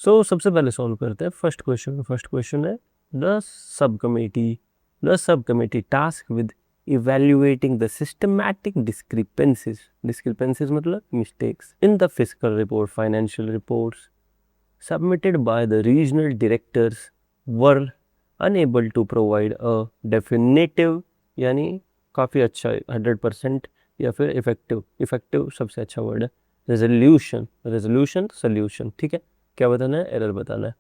सबसे पहले सॉल्व करते हैं फर्स्ट क्वेश्चन है the subcommittee task with evaluating the systematic discrepancies मतलब mistakes in the physical report financial reports submitted by the regional directors were unable to provide a definitive, यानी काफ़ी अच्छा 100% या फिर इफेक्टिव सबसे अच्छा वर्ड है, रेजोल्यूशन सोल्यूशन। ठीक है, क्या बताना है, एरर बताना है।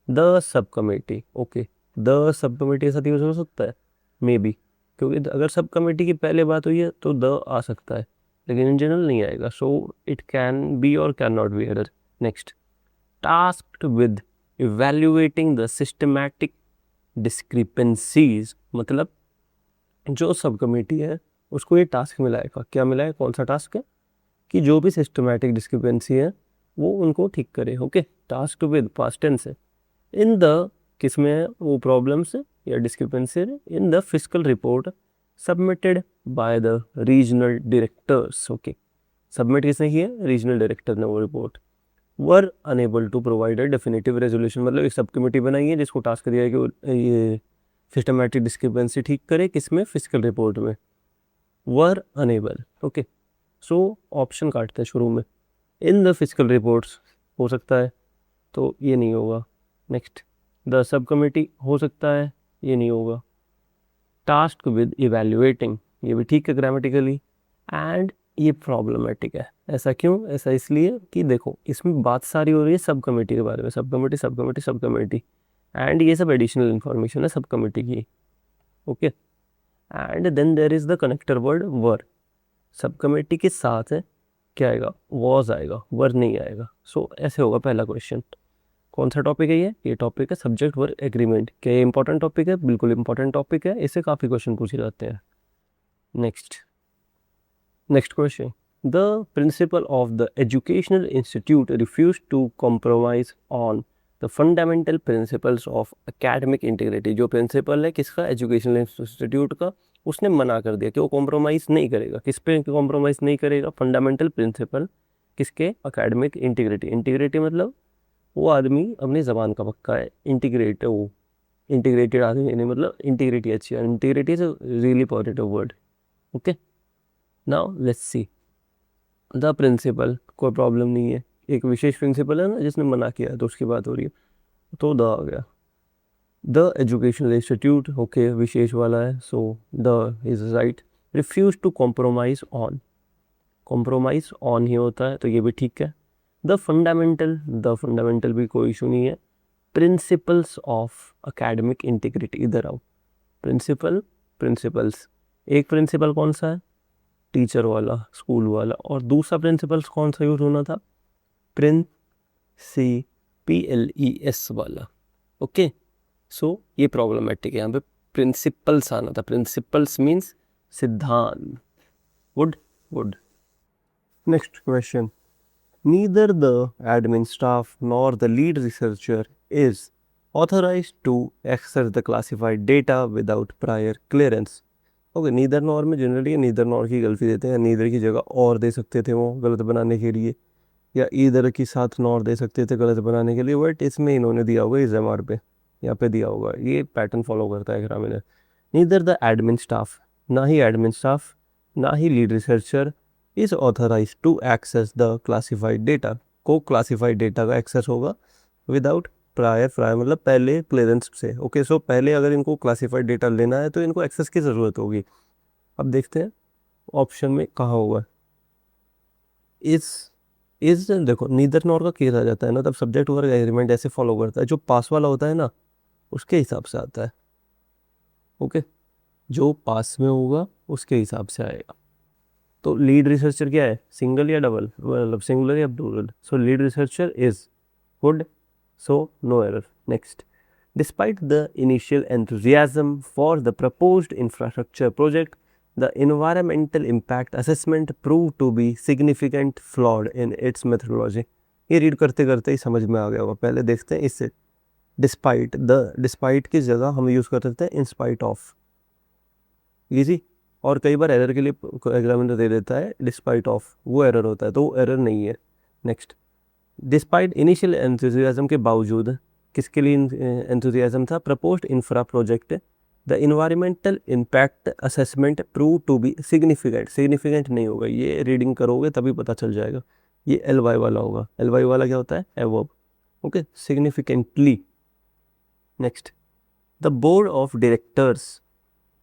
The sub committee, okay, the sub committee के साथ यूज हो सकता है मे बी, क्योंकि अगर सब कमेटी की पहले बात हुई है तो द आ सकता है, लेकिन इन जनरल नहीं आएगा, सो इट कैन बी और can not be error. Next, tasked with evaluating the systematic discrepancies, मतलब जो सब कमेटी है उसको ये टास्क मिला है। क्या मिला है, कौन सा टास्क है कि जो भी सिस्टमैटिक डिस्क्रिपेंसी है वो उनको ठीक करे। Okay, task with past tense है। इन द किसमें है वो प्रॉब्लम्स या discrepancy in the physical report submitted by the regional directors. Okay, submit किसने की है, रीजनल डायरेक्टर ने वो report. Were unable to provide a definitive resolution, मतलब एक सब कमेटी बनाई है जिसको टास्क दिया है कि ये सिस्टमैटिक डिस्क्रिपेंसी ठीक करे किसमें, फिजिकल रिपोर्ट में। वर अनेबल, ओके, सो ऑप्शन काटते हैं शुरू में, इन द फिजिकल रिपोर्ट्स हो सकता है तो ये नहीं होगा। नेक्स्ट, द सब कमेटी हो सकता है, ये नहीं होगा। टास्क विद इवेल्युएटिंग, ये भी ठीक है ग्रामेटिकली, एंड ये प्रॉब्लमेटिक है। ऐसा क्यों, ऐसा इसलिए कि देखो इसमें बात सारी हो रही है सब कमेटी के बारे में, सब कमेटी एंड ये सब एडिशनल इंफॉर्मेशन है सब कमेटी की। Okay, and then there is the connector word were, सब कमेटी के साथ है क्या आएगा, वॉज आएगा, वर नहीं आएगा। सो ऐसे होगा पहला क्वेश्चन। कौन सा टॉपिक है ये टॉपिक है सब्जेक्ट वर्ब एग्रीमेंट। क्या ये इंपॉर्टेंट टॉपिक है, बिल्कुल इंपॉर्टेंट टॉपिक है, इससे काफ़ी क्वेश्चन पूछे जाते हैं। Next question, the principal of the educational institute refuse to compromise on the fundamental principles of academic integrity. जो प्रिंसिपल है किसका, एजुकेशनल इंस्टीट्यूट का, उसने मना कर दिया कि वो कॉम्प्रोमाइज़ नहीं करेगा। किस पे कॉम्प्रोमाइज़ नहीं करेगा, फंडामेंटल प्रिंसिपल किसके, एकेडमिक इंटीग्रिटी। इंटीग्रिटी मतलब वो आदमी अपनी ज़बान का पक्का है, इंटीग्रेटेड आदमी नहीं, मतलब इंटीग्रिटी अच्छी है, integrity is really positive word. Okay, now let's see the principal, कोई प्रॉब्लम नहीं है, एक विशेष प्रिंसिपल है ना जिसने मना किया तो उसकी बात हो रही है, तो द आ गया। द एजुकेशनल इंस्टीट्यूट, ओके, विशेष वाला है, so the is right. Refuse to compromise on ही होता है तो ये भी ठीक है। द फंडामेंटल भी कोई इशू नहीं है। प्रिंसिपल्स ऑफ एकेडमिक इंटीग्रिटी, इधर आओ, प्रिंसिपल्स, एक प्रिंसिपल कौन सा है, टीचर वाला, स्कूल वाला, और दूसरा प्रिंसिपल्स कौन सा यूज होना था, PLES वाला। ओके, सो ये प्रॉब्लमेटिक है, यहाँ पे प्रिंसिपल्स आना था, प्रिंसिपल्स मीन्स सिद्धांत। Would. Next question, neither the admin staff nor the lead researcher is authorized to access the classified data without prior clearance. Okay, neither nor में जनरली नीदर नॉर की गलती देते हैं, नीदर की जगह और दे सकते थे वो गलत बनाने के लिए, या ईदर के साथ नॉर दे सकते थे गलत बनाने के लिए, बट इसमें इन्होंने दिया होगा इस एम पे, यहाँ पे दिया होगा, ये पैटर्न फॉलो करता है examiner. Neither the admin staff, ना ही एडमिन स्टाफ ना ही lead researcher is authorize to access the classified data, को क्लासिफाइड डेटा का एक्सेस होगा विदाउट प्रायर मतलब पहले क्लियरेंस से। ओके, सो पहले अगर इनको क्लासिफाइड डेटा लेना है तो इनको एक्सेस की ज़रूरत होगी। अब देखते हैं ऑप्शन में कहाँ होगा, इस देखो नीदर नॉर का केस आ जाता है ना, तब सब्जेक्ट वर्ब एग्रीमेंट ऐसे फॉलो करता है, जो पास वाला होता है ना उसके हिसाब से आता है। ओके, जो पास में होगा उसके हिसाब से आएगा। तो लीड रिसर्चर क्या है, सिंगल या डबल, मतलब सिंगुलर या plural, so lead researcher is good, so no error. Next, despite the initial enthusiasm for the proposed infrastructure project, the environmental impact assessment proved to be significant flawed in its methodology. ये read करते करते ही समझ में आ गया होगा, पहले देखते हैं इससे। डिस्पाइट की जगह हम यूज़ कर सकते हैं इन स्पाइट ऑफ, इजी, और कई बार एरर के लिए एग्जामिनर दे देता है डिस्पाइट ऑफ, वो एरर होता है तो वो एरर नहीं है। नेक्स्ट, डिस्पाइट इनिशियल एंथुजियाज्म के बावजूद, किसके लिए एंथुजियाज्म था? Proposed infra project the environmental impact assessment prove to be significant. Significant नहीं होगा, ये रीडिंग करोगे तभी पता चल जाएगा, ये एल वाई वाला होगा। एल वाई वाला क्या होता है? Adverb. Okay, significantly. Next, the board of directors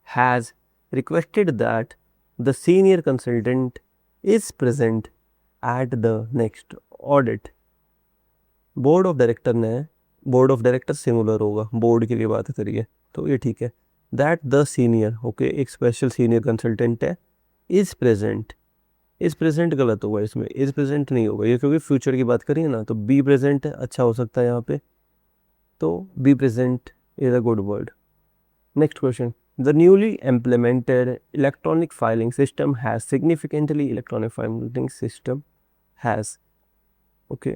has requested that the senior consultant is present at the next audit. Board of director ने, बोर्ड ऑफ डायरेक्टर सिंगुलर होगा, board के लिए बात करिए तो ये ठीक है। दैट द सीनियर, ओके, एक स्पेशल सीनियर कंसल्टेंट है, इज प्रेजेंट। इज प्रेजेंट गलत होगा इसमें, इज प्रेजेंट नहीं होगा ये, क्योंकि फ्यूचर की बात करिए ना, तो बी प्रेजेंट अच्छा हो सकता है यहाँ पे, तो be present is a good word. Next question, the newly implemented electronic filing system has significantly, electronic filing system has, okay,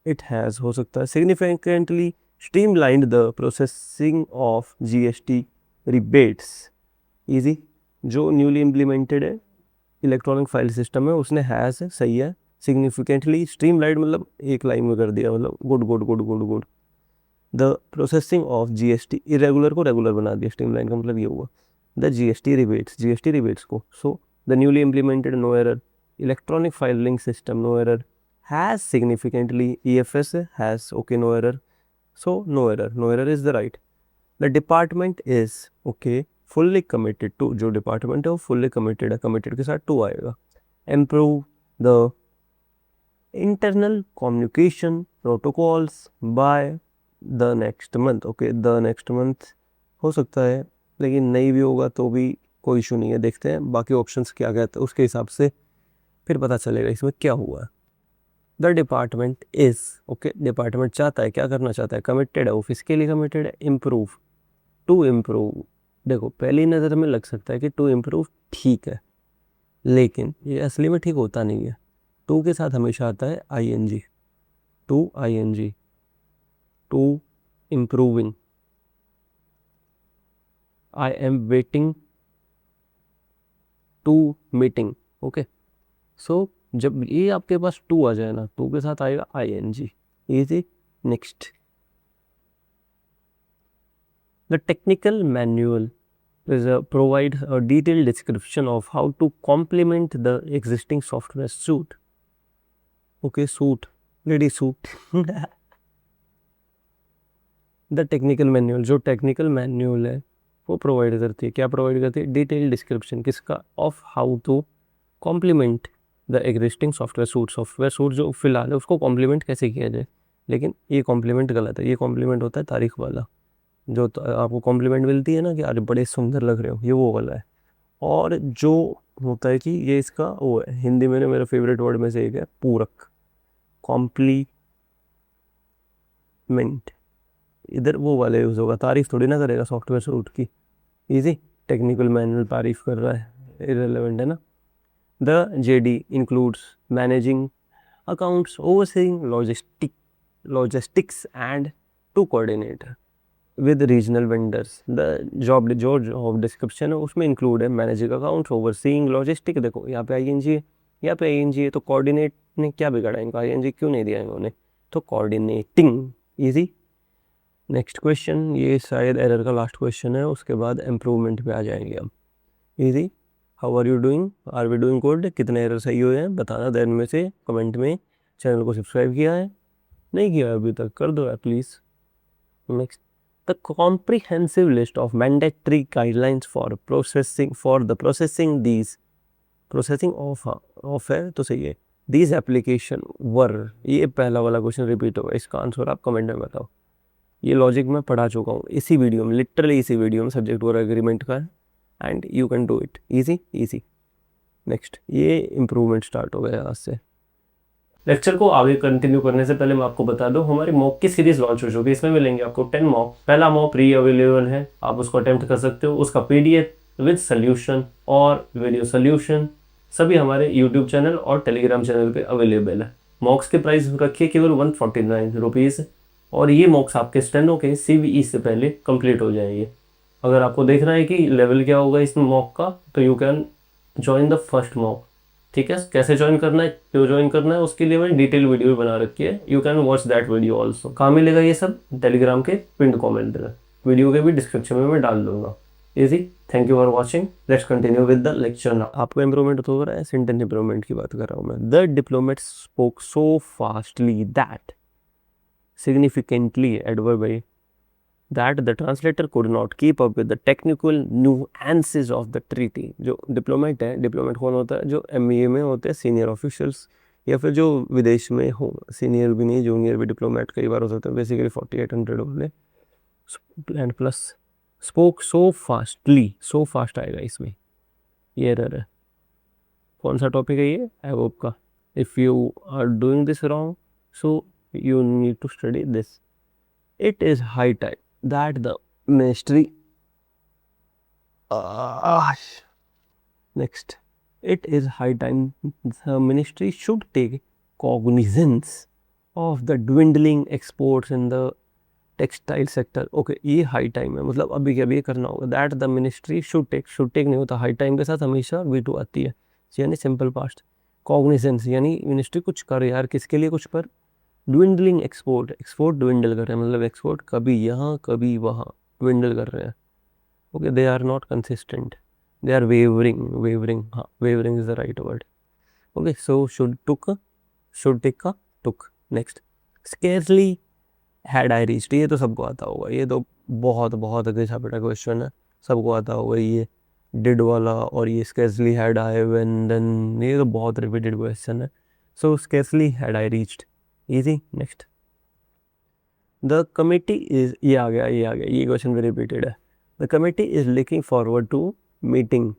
it has हो सकता है, significantly streamlined the processing of GST rebates। easy, जो newly implemented है electronic file system है उसने has, सही है, significantly streamlined मतलब एक लाइन में कर दिया, मतलब good good good good good. The processing of GST, irregular को रेगुलर बना दिया, स्ट्रीमलाइन का मतलब ये हुआ। The GST rebates, GST rebates को, so the newly implemented no error electronic filing system no error has significantly EFS has, okay, no error, so no error is the right। the department is, okay, fully committed to, जो department है वो fully committed है, committed के साथ to आएगा। improve the internal communication protocols by the next month, okay, the next month हो सकता है, लेकिन नहीं भी होगा तो भी कोई इशू नहीं है। देखते हैं बाकी ऑप्शंस क्या कहते हैं, उसके हिसाब से फिर पता चलेगा इसमें क्या हुआ है। The department is, okay, department चाहता है, क्या करना चाहता है? कमिटेड है, ऑफिस के लिए कमिटेड है। इम्प्रूव, टू इम्प्रूव, देखो पहली नज़र में लग सकता है कि टू इम्प्रूव ठीक है, लेकिन ये असली में ठीक होता नहीं है। टू के साथ हमेशा आता है ING, to ING, to improving, I am waiting to meeting, okay. So जब ये आपके पास टू आ जाए ना, टू के साथ आएगा ING, easy. Next, the technical manual provide a detailed description of how to complement the existing software suite, okay, suite, ready suite। The technical manual, जो technical manual है वो प्रोवाइड करती है, क्या प्रोवाइड करती है? डिटेल डिस्क्रिप्शन, किसका? Of how to complement the existing software suite जो फिलहाल है उसको कॉम्प्लीमेंट कैसे किया जाए। लेकिन ये कॉम्प्लीमेंट गलत है, ये कॉम्प्लीमेंट होता है तारीख वाला, जो आपको कॉम्प्लीमेंट मिलती है ना कि आज बड़े सुंदर लग रहे हो, ये वो वाला है। और जो होता है कि ये इसका वो है, हिंदी में मेरा फेवरेट वर्ड में से एक है पूरक, कॉम्प्लीमेंट, इधर वो वाले यूज़ होगा, तारीफ थोड़ी ना करेगा सॉफ्टवेयर सूट की। इजी, टेक्निकल मैनुअल तारीफ कर रहा है, इररिलेवेंट है ना। The JD includes managing accounts, overseeing logistics and to coordinate with regional vendors. The job description है उसमें इंक्लूड है मैनेजिंग अकाउंट्स, ओवरसीइंग, लॉजिस्टिक। देखो यहाँ पे ING है, यहाँ पे ING है, तो कोऑर्डिनेट ने क्या बिगाड़ा इनको, ING क्यों नहीं दिया इन्होंने, तो कोऑर्डिनेटिंग। इजी। नेक्स्ट क्वेश्चन, ये शायद एरर का लास्ट क्वेश्चन है, उसके बाद इम्प्रूवमेंट पे आ जाएंगे हम। Easy, how are you doing, are we doing good, कितने एरर सही हुए हैं बताना देन में से कमेंट में। चैनल को सब्सक्राइब किया है, नहीं किया है अभी तक, कर दो यार please. Next, the comprehensive list of mandatory guidelines for processing these, processing of है तो सही है, दीज एप्लीकेशन वर, ये पहला वाला क्वेश्चन रिपीट होगा, इसका आंसर आप कमेंट में बताओ। ये लॉजिक मैं पढ़ा चुका हूँ इसी वीडियो में, लिटरली इसी वीडियो में, सब्जेक्ट और एग्रीमेंट का, and you can do it, easy easy. Next, ये इम्प्रूवमेंट स्टार्ट हो गया आज से। लेक्चर को आगे कंटिन्यू करने से पहले मैं आपको बता दूं, हमारी मॉक की सीरीज लॉन्च हो चुकी है, इसमें मिलेंगे आपको 10 मॉक। पहला मॉक प्री अवेलेबल है, आप उसको अटेम्प्ट कर सकते हो, उसका PDF विद सोल्यूशन और वीडियो सोल्यूशन सभी हमारे यूट्यूब चैनल और टेलीग्राम चैनल पे अवेलेबल है। मॉक्स के प्राइस रखिए केवल 149 रुपीज़, और ये मॉक्स आपके स्टेनो के CVE से पहले कंप्लीट हो जाएंगे। अगर आपको देखना है कि लेवल क्या होगा इस मॉक का, तो you can join the first mock ठीक है, कैसे ज्वाइन करना है, क्यों ज्वाइन करना है, उसके लिए मैंने डिटेल वीडियो बना रखी है, you can watch that video also. कहाँ मिलेगा ये सब? टेलीग्राम के पिंड कॉमेंट में, वीडियो के भी डिस्क्रिप्शन में मैं डाल दूंगा। Easy. Thank you for watching. Let's continue with the lecture now. आपको इंप्रूवमेंट तो हो रहा है, सेंटेंस इंप्रूवमेंट की बात कर रहा हूँ मैं। The diplomat spoke so fastly that significantly adverb by that the translator could not keep up with the technical nuances of the treaty। जो डिप्लोमेट है, डिप्लोमेट कौन होता है? जो एमईए में होते हैं सीनियर ऑफिशियल्स, या फिर जो विदेश में हो, सीनियर भी नहीं जूनियर भी डिप्लोमेट कई बार हो सकते हैं, बेसिकली 4800 वाले। And plus spoke so fastly, so fast आएगा इसमें, ये एरर है। कौन सा टॉपिक है ये? एवोब का। If you are doing this wrong, so you need to study this. It is high time that the ministry next it is high time the ministry should take cognizance of the dwindling exports in the textile sector. Okay, ये high time है, मतलब अभी के अभी करना होगा। That the ministry should take नहीं होता, हाई टाइम के साथ हमेशा V2 आती है, यानी सिंपल पास्ट। कॉग्निजेंस यानी मिनिस्ट्री कुछ कर यार, किसके लिए कुछ कर। ड्विंडलिंग एक्सपोर्ट, एक्सपोर्ट ड्विंडल कर रहे हैं, मतलब एक्सपोर्ट कभी यहाँ कभी वहाँ ड्विंडल कर रहे हैं। Okay, they are not consistent, they are wavering, wavering, हाँ wavering is the right word. Okay, so should take का took. Next, scarcely had I reached, ये तो सबको आता होगा, ये तो बहुत बहुत घिसा पिटा क्वेश्चन है, सबको आता होगा ये डिड वाला, और ये scarcely had I when then, ये तो बहुत रिपीटेड क्वेश्चन है। So scarcely had I reached, easy. Next, the committee is, ये आ गया, ये क्वेश्चन भी रिपीटेड है। The committee is looking forward to meeting,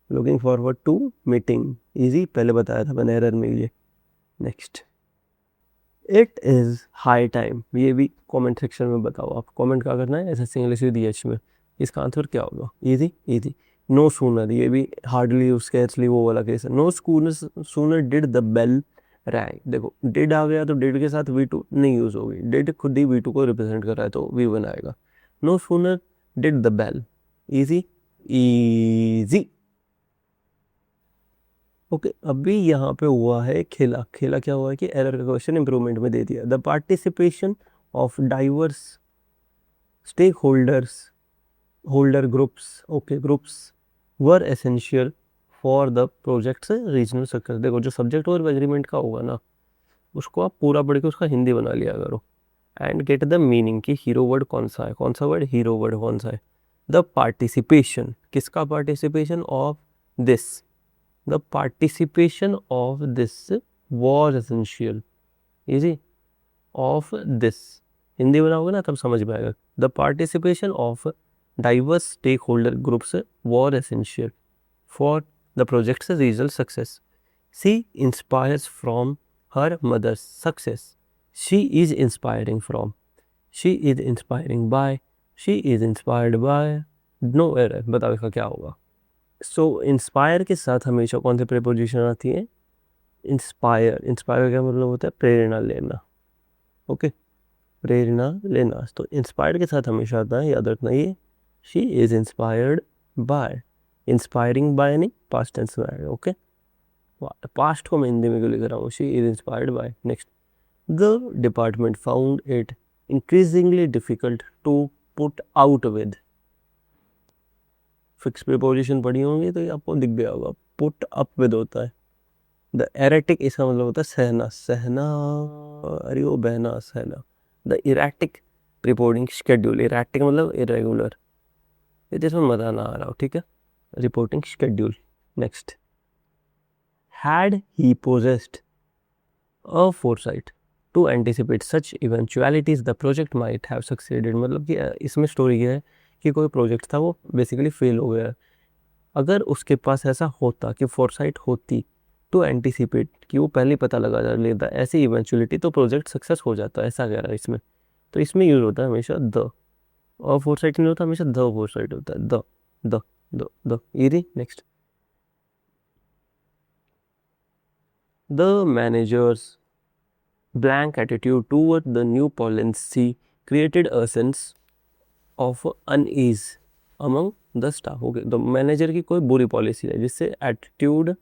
looking forward to meeting, easy, पहले बताया था मैंने एरर में ये। Next, it is high time, ये भी कमेंट सेक्शन में बताओ, आप कमेंट क्या करना है, एसएससी इंग्लिश विद एच में, इसका आंसर क्या होगा? Easy easy. नो सूनर, ये भी हार्डली स्केर्सली वो वाला केस है। No sooner did the bell rang, देखो डिड आ गया तो डिड के साथ V2 नहीं यूज होगी, डिड खुद ही V2 को रिप्रेजेंट कर रहा है तो V1 आएगा। No sooner did the bell, easy easy. Okay, अभी यहाँ पे हुआ है खेला, खेला क्या हुआ है कि एरर का क्वेश्चन इंप्रूवमेंट में दे दिया। The participation of diverse stakeholder groups, okay groups were essential for the project's regional success. देखो जो सब्जेक्ट और एग्रीमेंट का होगा ना, उसको आप पूरा पढ़ के उसका हिंदी बना लिया करो, एंड गेट द मीनिंग कि हीरो वर्ड कौन सा है, कौन सा वर्ड हीरो वर्ड कौन सा है। द पार्टिसिपेशन, किसका participation? Of this, the participation of this was essential, easy, of this, Hindi बनाओगे ना तब समझ में आएगा। The participation of diverse stakeholder groups was essential for the project's regional success. She inspires from her mother's success. She is inspiring from, she is inspiring by, she is inspired by, no error। बताओ इसका क्या होगा? So inspire के साथ हमेशा कौन सी preposition आती है? इंस्पायर, इंस्पायर का मतलब होता है प्रेरणा लेना। ओके, प्रेरणा लेना, तो इंस्पायर्ड के साथ हमेशा आता है, याद रखना ये। She is inspired by, inspiring by नहीं, पास्ट टेंस में आएगा। ओके, पास्ट को मैं हिंदी में क्यों लिख रहा हूँ? She is inspired by. Next, the department found it increasingly difficult to put out with, fix preposition पढ़ी होंगी तो ये आपको दिख गया होगा, पुट अप विद होता है। द एरेटिक, इसका मतलब होता है सहना, सहना, अरे वो बहना, सहना। The erratic reporting schedule, erratic मतलब इरेगुलर, ये जिसमें मजा ना आ रहा हो, ठीक है। Reporting schedule. Next, had he possessed a foresight to anticipate such eventualities the project might have succeeded। मतलब कि इसमें स्टोरी ये है कि कोई प्रोजेक्ट था वो बेसिकली फेल हो गया, अगर उसके पास ऐसा होता कि फोरसाइट होती टू एंटिसिपेट, कि वो पहले पता लगा लेता ऐसी इवेंचुअलिटी, तो प्रोजेक्ट सक्सेस हो जाता, ऐसा कह रहा है इसमें। तो इसमें यूज होता है हमेशा द, और फोरसाइट नहीं होता, हमेशा द फोरसाइट होता है, the the the the easy. Next, the manager's blank attitude toward the new policy created a sense of unease among the staff। Okay, तो मैनेजर की कोई बुरी पॉलिसी है जिससे एटीट्यूड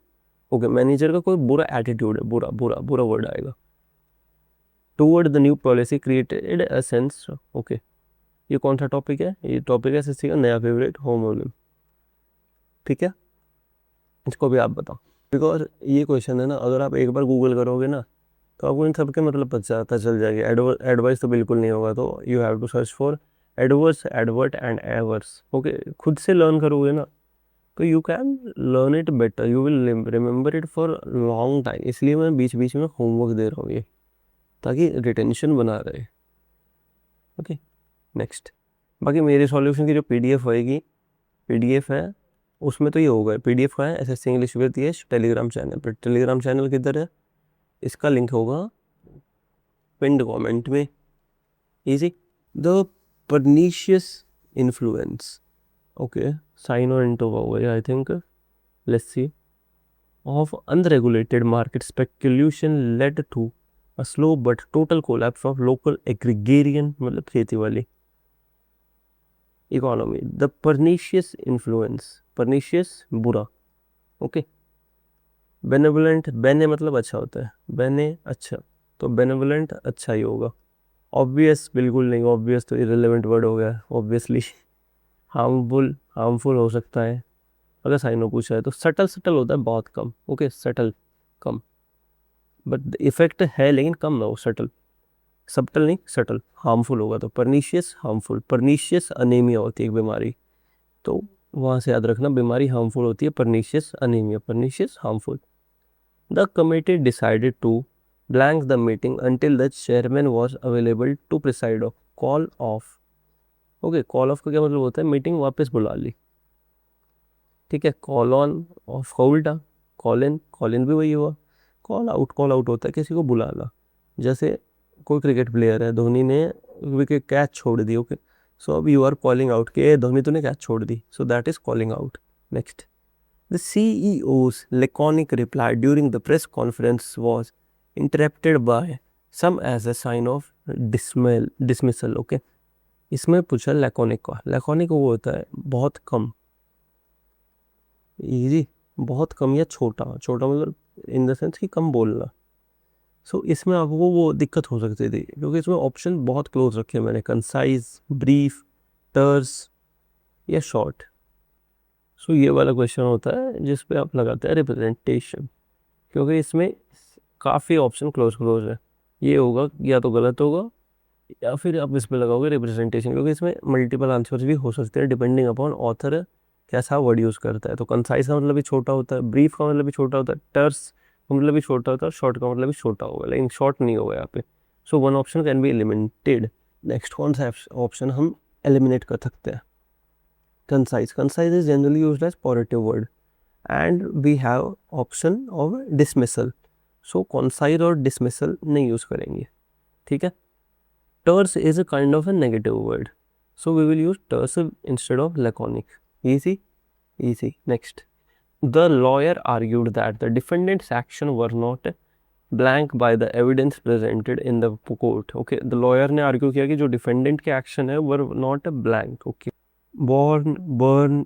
ओके, मैनेजर का कोई बुरा एटीट्यूड है, बुरा बुरा बुरा वर्ड आएगा। Toward the new policy created a sense, okay, ये कौन सा टॉपिक है? ये टॉपिक है एसएससी का नया फेवरेट, होम रूल। ठीक है, इसको भी आप बताओ, बिकॉज ये क्वेश्चन है ना, अगर आप एक बार गूगल करोगे ना तो आपको इन सबके मतलब पता चल जाएगा। एडवाइस तो बिल्कुल नहीं होगा, तो you have to search for adverse, advert and avers. Okay, खुद से लर्न करोगे ना तो you can learn it better, you will remember it for long time. इसलिए मैं बीच बीच में होमवर्क दे रहा हूँ ये, ताकि रिटेंशन बना रहे। Okay, next. बाकी मेरे सॉल्यूशन की जो पीडीएफ होएगी, पीडीएफ है उसमें तो ये होगा, पीडीएफ का है SSC English with Yash Telegram channel पर। टेलीग्राम चैनल किधर है? इसका लिंक होगा पिंड कमेंट में। Easy. The pernicious influence, okay, sign और इंटो का होगा I think, let's see, of unregulated market speculation led to a slow but total collapse of local agrarian, मतलब खेती वाली economy. The pernicious influence, pernicious बुरा, okay. Benevolent, बेने मतलब अच्छा होता है, बेने अच्छा, तो बेनेवलेंट अच्छा ही होगा। ऑब्वियस बिल्कुल नहीं, ऑब्वियस तो इरेलेवेंट वर्ड हो गया ऑब्वियसली। हार्मफुल, हार्मफुल हो सकता है अगर साइनो पूछा है तो। सटल, सटल होता है बहुत कम, ओके, सटल कम, बट इफेक्ट है लेकिन कम ना हो, सटल, सबटल नहीं सटल। हार्मफुल होगा तो परनीशियस, हार्मफुल। परनीशियस अनीमिया होती है एक बीमारी, तो वहाँ से याद रखना, बीमारी हार्मफुल होती है pernicious anaemia, pernicious harmful. The committee decided to blank the meeting until the chairman was available to preside off, call off. Okay, call off का क्या मतलब होता है? मीटिंग वापस बुला ली। ठीक है, कॉल ऑन ऑफ का उल्टा कॉल इन, कॉल इन भी वही हुआ। कॉल आउट, कॉल आउट होता है किसी को बुलाना। जैसे कोई क्रिकेट प्लेयर है, धोनी ने विकेट कैच छोड़ दी, ओके, सो अब यू आर कॉलिंग आउट के धोनी तूने कैच छोड़ दी, so that is calling out. Next. The CEO's laconic reply during the press conference was interrupted by some as a sign of dismissal, okay। इसमें पूछा laconic का, laconic वो होता है बहुत कम, इजी, बहुत कम या छोटा, छोटा मतलब इन द सेंस कि कम बोलना। सो इसमें आपको वो दिक्कत हो सकती थी क्योंकि इसमें ऑप्शन बहुत क्लोज रखे मैंने, कंसाइज, ब्रीफ, टर्स या शॉर्ट। सो ये वाला क्वेश्चन होता है जिस पे आप लगाते हैं रिप्रेजेंटेशन, क्योंकि इसमें काफ़ी ऑप्शन क्लोज क्लोज है। ये होगा या तो गलत होगा या फिर आप इस पे लगाओगे रिप्रेजेंटेशन, क्योंकि इसमें मल्टीपल आंसर्स भी हो सकते हैं डिपेंडिंग अपॉन ऑथर कैसा वर्ड यूज़ करता है। तो कंसाइज का मतलब भी छोटा होता है, ब्रीफ का मतलब भी छोटा होता है, टर्स का मतलब भी छोटा होता है, शॉर्ट का मतलब भी छोटा होगा, लेकिन शॉर्ट नहीं होगा यहाँ पे। So one option can be eliminated. Next कौन सा ऑप्शन हम एलिमिनेट कर सकते हैं? Concise, concise is generally used as positive word and we have option of dismissal, so concise और डिसमिसल नहीं यूज करेंगे। ठीक है। Terse is a kind of a negative word, so we will use terse instead of laconic. Easy, easy. Next. The lawyer argued that the defendant's actions were not blank by the evidence presented in the court. Okay, the lawyer ने argue किया कि जो defendant के action है were not blank. Okay. Born, burn,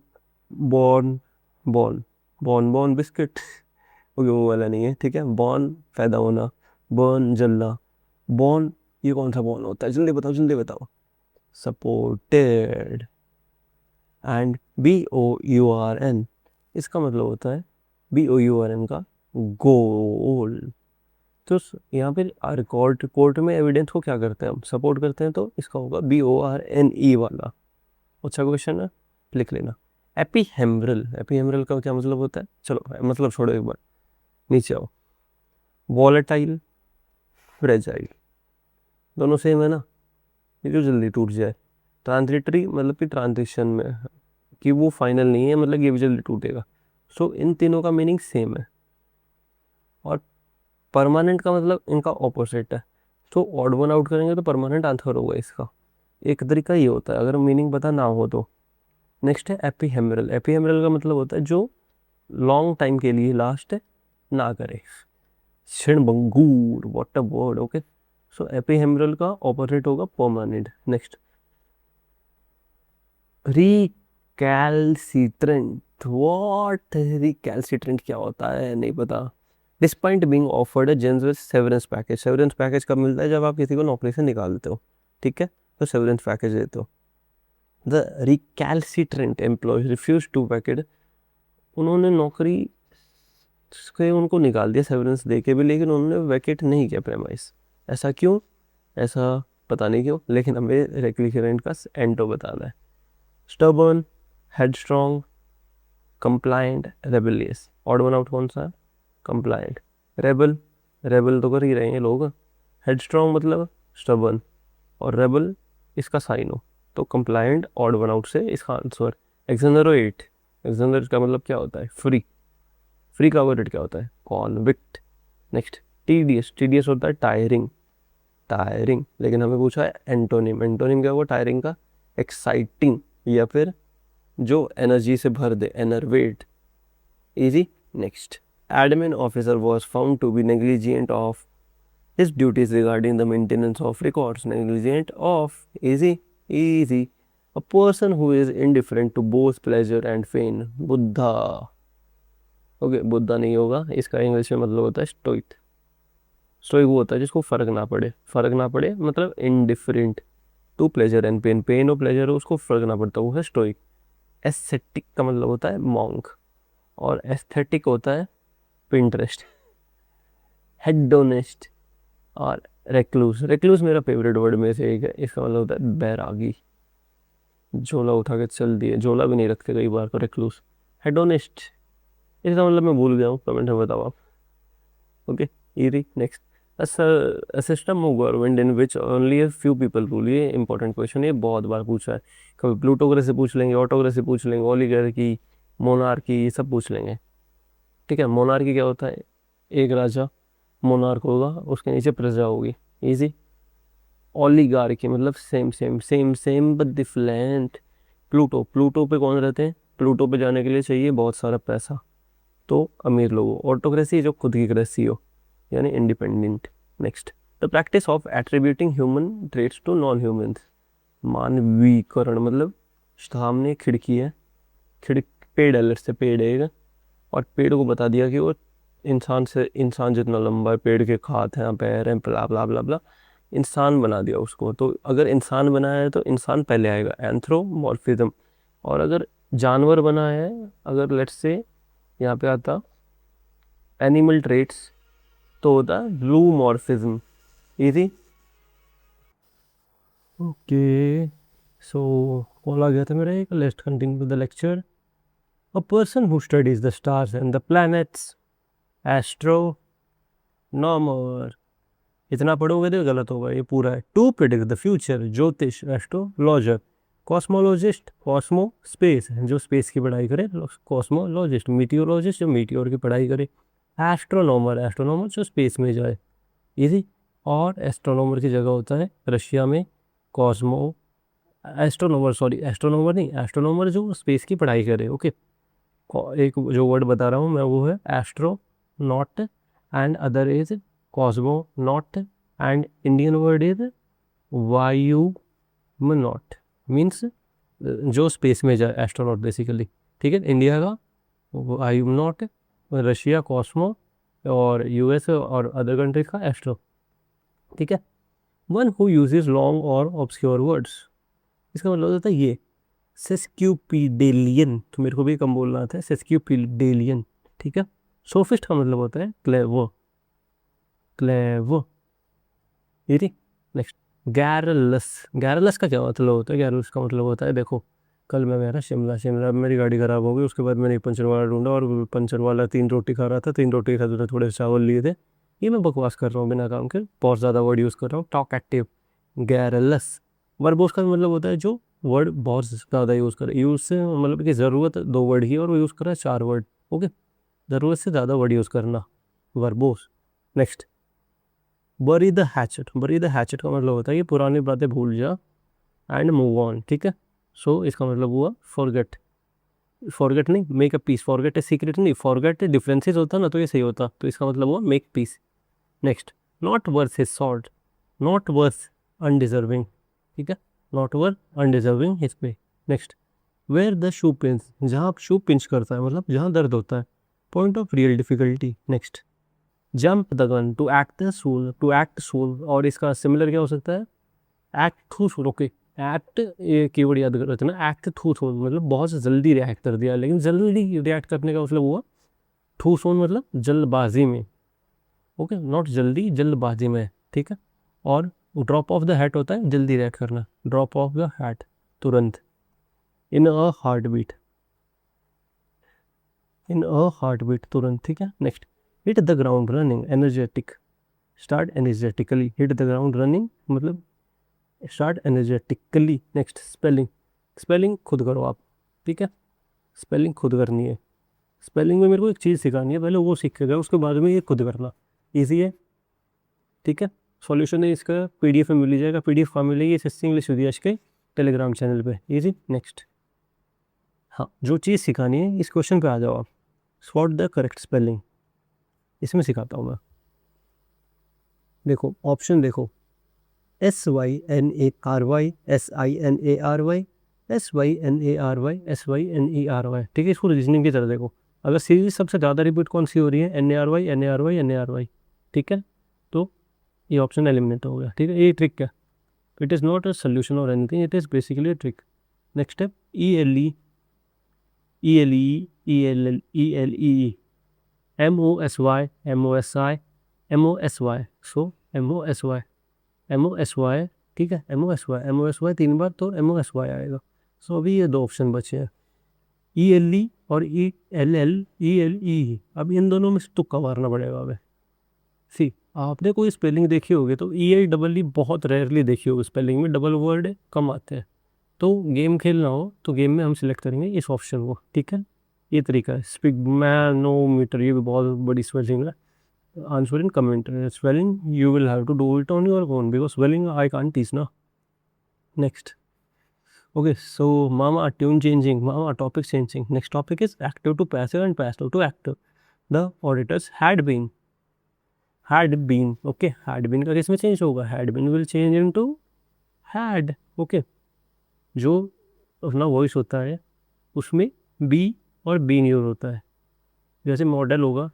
born, born, born, born biscuit. Okay, वो वाला नहीं है, ठीक है। born पैदा होना, burn जलना, born ये कौन सा born होता है? जल्दी बताओ, जल्दी बताओ। supported एंड BOURN, इसका मतलब होता है BOURN का गोल। तो यहाँ पे कोर्ट में एविडेंस को क्या करते हैं हम? सपोर्ट करते हैं, तो इसका होगा BORNE वाला। अच्छा क्वेश्चन है, लिख लेना। एपीहेमरल, एपीहेमरल का क्या मतलब होता है? चलो मतलब छोड़ो, एक बार नीचे आओ। वॉलेटाइल, फ्रेजाइल, दोनों सेम है ना, ये जो जल्दी टूट जाए। ट्रांजिटरी मतलब कि ट्रांजिशन में, कि वो फाइनल नहीं है, मतलब ये भी जल्दी टूटेगा। सो इन तीनों का मीनिंग सेम है। और परमानेंट का मतलब इनका ऑपोजिट है, तो ऑड वन आउट करेंगे तो परमानेंट आंसर होगा इसका। एक तरीका ये होता है अगर मीनिंग पता ना हो तो। नेक्स्ट है एपीहेमरल, एपीहेमरल का मतलब होता है जो लॉन्ग टाइम के लिए लास्ट ना करे। क्षणभंगुर, व्हाट अ वर्ड, ओके। सो एपीहेमरल का ऑपोजिट होगा परमानेंट। नेक्स्ट, रिकैलसिट्रेंट, व्हाट रिकैल्सिट्रेंट क्या होता है नहीं पता। Despite being offered a generous severance package, severance package कब मिलता है? जब आप किसी को नौकरी से निकाल देते हो, ठीक है, तो सेवरेंस पैकेज देते हो। The recalcitrant employee refuse to packet, उन्होंने नौकरी से उनको निकाल दिया सेवरेंस दे के भी, लेकिन उन्होंने वैकेट नहीं किया प्रेमाइस। ऐसा क्यों? ऐसा पता नहीं क्यों, लेकिन हमें रिकैल्सिट्रेंट का एंटो बताना है। Stubborn, headstrong, compliant, rebellious. Odd one out कौन सा है? कंप्लायंट। रेबल, रेबल तो कर ही रहे हैं लोग। हेडस्ट्रॉन्ग मतलब स्टबर्न, और रेबल इसका साइन हो, तो कंप्लायंट ऑड वन आउट से इसका आंसर। एक्सनरोएट, एक्सनरोएट का मतलब क्या होता है? फ्री। फ्री का वर्ड क्या होता है? कॉन्विक्ट। नेक्स्ट, टीडियस, टीडियस होता है टायरिंग, टायरिंग, लेकिन हमें पूछा है एंटोनिम, एंटोनिम क्या हुआ टायरिंग का? एक्साइटिंग, या फिर जो एनर्जी से भर दे, enervate. Easy. Next, admin officer was found to be negligent of his duties regarding the maintenance of records, negligent of, easy, easy, a person who is indifferent to both pleasure and pain, Buddha. Okay, Buddha नहीं होगा, इसका English में मतलब होता है stoic. Stoic वो होता है जिसको फर्क ना पड़े, फर्क ना पड़े मतलब indifferent to pleasure and pain, pain और प्लेजर हो उसको फर्क ना पड़ता, वो है स्टोइक। एस्थेटिक का मतलब होता है मॉन्क, और एस्थेटिक होता है पिंटरेस्ट। हेडोनिस्ट और रेक्लूस, रेक्लूस मेरा फेवरेट वर्ड में से एक है, इसका मतलब होता है बैरागी, झोला उठा के चल दिए, झोला भी नहीं रखते कई बार, तो रेक्लूस। हेडोनिस्ट, इसका मतलब मैं भूल गया हूँ, कमेंट में बताओ आप। Okay, easy. Next, a system of government in which only a few people rule, ये इंपॉर्टेंट क्वेश्चन, ये बहुत बार पूछा है, कभी प्लूटोक्रेसी पूछ लेंगे, ऑटोक्रेसी पूछ लेंगे, ओलिगार्की, मोनार्की, ये सब पूछ लेंगे। ठीक है, मोनार्की क्या होता है? एक राजा मोनार्क होगा, उसके नीचे प्रजा होगी। इजी। ओलिगार्की मतलब same same same same but different. Pluto, Pluto पे कौन रहते हैं? प्लूटो पे जाने के लिए चाहिए बहुत सारा पैसा, तो अमीर लोगों। ऑटोक्रेसी जो खुद की क्रेसी हो, यानी independent. Next, the practice of attributing human traits to non humans, मानवीकरण मतलब सामने खिड़की है, खिड़क पेड़ है, लेट्स से पेड़ है, और पेड़ को बता दिया कि वो इंसान से, इंसान जितना लंबा है, पेड़ के हाथ हैं, पैर हैं, ब्ला ब्ला ब्ला ब्ला, इंसान बना दिया उसको। तो अगर इंसान बनाया है तो इंसान पहले आएगा, एंथ्रोमॉर्फिज्म। और अगर जानवर बनाया है, अगर लेट्स से यहाँ पे आता एनिमल ट्रेट्स, तो होता है जूमॉर्फिज्म। इजी। ओके, सो कॉल आ गया था मेरा एक, let's continue the lecture. A person who studies the stars and the planets, astronomer. इतना पढ़ोगे तो गलत होगा, ये पूरा है। टू प्रिडिक्ट द फ्यूचर, ज्योतिष, एस्ट्रोलॉजर। कॉस्मोलॉजिस्ट, कॉस्मो स्पेस, जो स्पेस की पढ़ाई करे, कॉस्मोलॉजिस्ट। मीटियोलॉजिस्ट, जो मीटियोर की पढ़ाई करे। एस्ट्रोनॉमर, एस्ट्रोनॉमर जो स्पेस में जाए। इजी। और एस्ट्रोनॉमर की जगह होता है रशिया में कॉस्मो, एस्ट्रोनॉमर, सॉरी एस्ट्रोनॉमर नहीं, एस्ट्रोनॉमर जो स्पेस की पढ़ाई करे। ओके, एक जो वर्ड बता रहा हूँ मैं वो है astronaut, and other is cosmonaut, and Indian word is vyomanaut, means जो स्पेस में जाए, एस्ट्रोनॉट बेसिकली। ठीक है, इंडिया का वायुमनॉट, रशिया कॉस्मो, और यूएस और अदर कंट्री का एस्ट्रो। ठीक है, वन हु यूजेस लॉन्ग और ऑब्सक्योर वर्ड्स, इसका मतलब होता है ये सेस्क्यूपिडेलियन, तो मेरे को भी कम बोलना था, सेस्क्यूपिडेलियन। ठीक है, सोफिस्ट का मतलब होता है क्लेवर, क्लेवर। ये थी। नेक्स्ट, गैरलस, गैरलस का क्या मतलब होता है? गैरलस का मतलब होता है, देखो कल मैं मेरा शिमला, शिमला में मेरी गाड़ी खराब हो गई, उसके बाद मैंने एक पंचर वाला ढूंढा, और पंचर वाला 3 रोटी खा रहा था, 3 रोटी खाते थे, थोड़े चावल लिए थे। ये मैं बकवास कर रहा हूँ बिना काम के, बहुत ज़्यादा वर्ड यूज़ कर रहा हूँ। Talk active, गैरलस। वर्बोस का मतलब होता है जो वर्ड बहुत ज़्यादा यूज़ करे, यूज़ से मतलब कि ज़रूरत 2 वर्ड ही और वो यूज़ कर रहा है 4 वर्ड। ओके, ज़रूरत से ज़्यादा वर्ड यूज़ करना, वर्बोस। नेक्स्ट, बरी द हैचेट, बरी द हैचेट का मतलब होता है कि पुरानी बातें भूल जा एंड मूव ऑन। ठीक है, सो इसका मतलब हुआ फॉरगेट, फॉरगेट नहीं, मेक अ पीस। फॉरगेट है सीक्रेट नहीं, फॉरगेट डिफरेंसेस होता ना, तो ये सही होता, तो इसका मतलब हुआ make peace. Next, not worth his salt, not worth undeserving. ठीक है, not worth undeserving his pay. Next, where the shoe pinch, जहाँ शू पिंच करता है मतलब जहाँ दर्द होता है, point of real difficulty. Next, jump the gun to act the soul, to act soul, और इसका सिमिलर क्या हो सकता है, act through soul. Okay, act ये कीवर्ड याद कर रहे थे ना, एक्ट थ्रू सूल मतलब बहुत जल्दी रिएक्ट कर दिया, लेकिन जल्दी रिएक्ट करने का मतलब हुआ थ्रू सूल मतलब जल्दबाजी में। ओके, नॉट जल्दी, जल्दबाजी में, ठीक है। और ड्रॉप ऑफ द हैट होता है जल्दी रिएक्ट करना, ड्रॉप ऑफ द हैट तुरंत। In a heart beat, in a heart beat तुरंत, ठीक है। Next, hit the ground running energetic, start energetically, hit the ground running मतलब start energetically. Next, spelling, spelling खुद करो आप, ठीक है, स्पेलिंग खुद करनी है। स्पेलिंग में मेरे को एक चीज़ सिखानी है, पहले वो सीख के गया, उसके बाद में ये खुद करना ईजी है, ठीक है। सॉल्यूशन है इसका पीडीएफ में मिल जाएगा, पीडीएफ कहाँ मिलेगी, एसएससी इंग्लिश विद्याश के टेलीग्राम चैनल पे, ईजी। नेक्स्ट, हाँ, जो चीज़ सिखानी है इस क्वेश्चन पे आ जाओ आप, व्हाट द करेक्ट स्पेलिंग, इसमें सिखाता हूँ मैं। देखो ऑप्शन देखो, SYNARY, SINARY, SYNARY, SYNERY, ठीक है। इसको रीजनिंग की तरह देखो, अगर सीरीज सबसे ज़्यादा रिपीट कौन सी हो रही है, NARY NARY NARY, ठीक है, तो ये ऑप्शन एलिमिनेट हो गया, ठीक है। ये ट्रिक क्या, it is not a solution और anything, it is basically a trick. Next step, ELE ELE ELE MOSY MOSI MOSY, so MOSY MOSY, ठीक है, MOSY 3 बार तो MOSY आएगा। सो अभी ये 2 ऑप्शन बचे हैं, ELE और ELL ELE। अब इन दोनों में से तुक्का मारना पड़ेगा हमें। सी, आपने कोई स्पेलिंग देखी होगी तो ELEE बहुत रेयरली देखी होगी, स्पेलिंग में डबल वर्ड कम आते हैं। तो गेम खेलना हो तो गेम में हम सिलेक्ट करेंगे इस ऑप्शन को, ठीक है। ये तरीका है, स्पिग्मैनोमीटर, ये भी बहुत बड़ी स्पेलिंग है। Answer in comment. Spelling you will have to do it on your own because spelling I can't teach now. Next, okay, so mama tune changing, mama topic changing. Next topic is active to passive and passive to active. The auditors had been, okay, had been का किस में change होगा, had been will change into had, okay। जो अपना voice होता है उसमें B और बीन यूज होता है, जैसे मॉडल होगा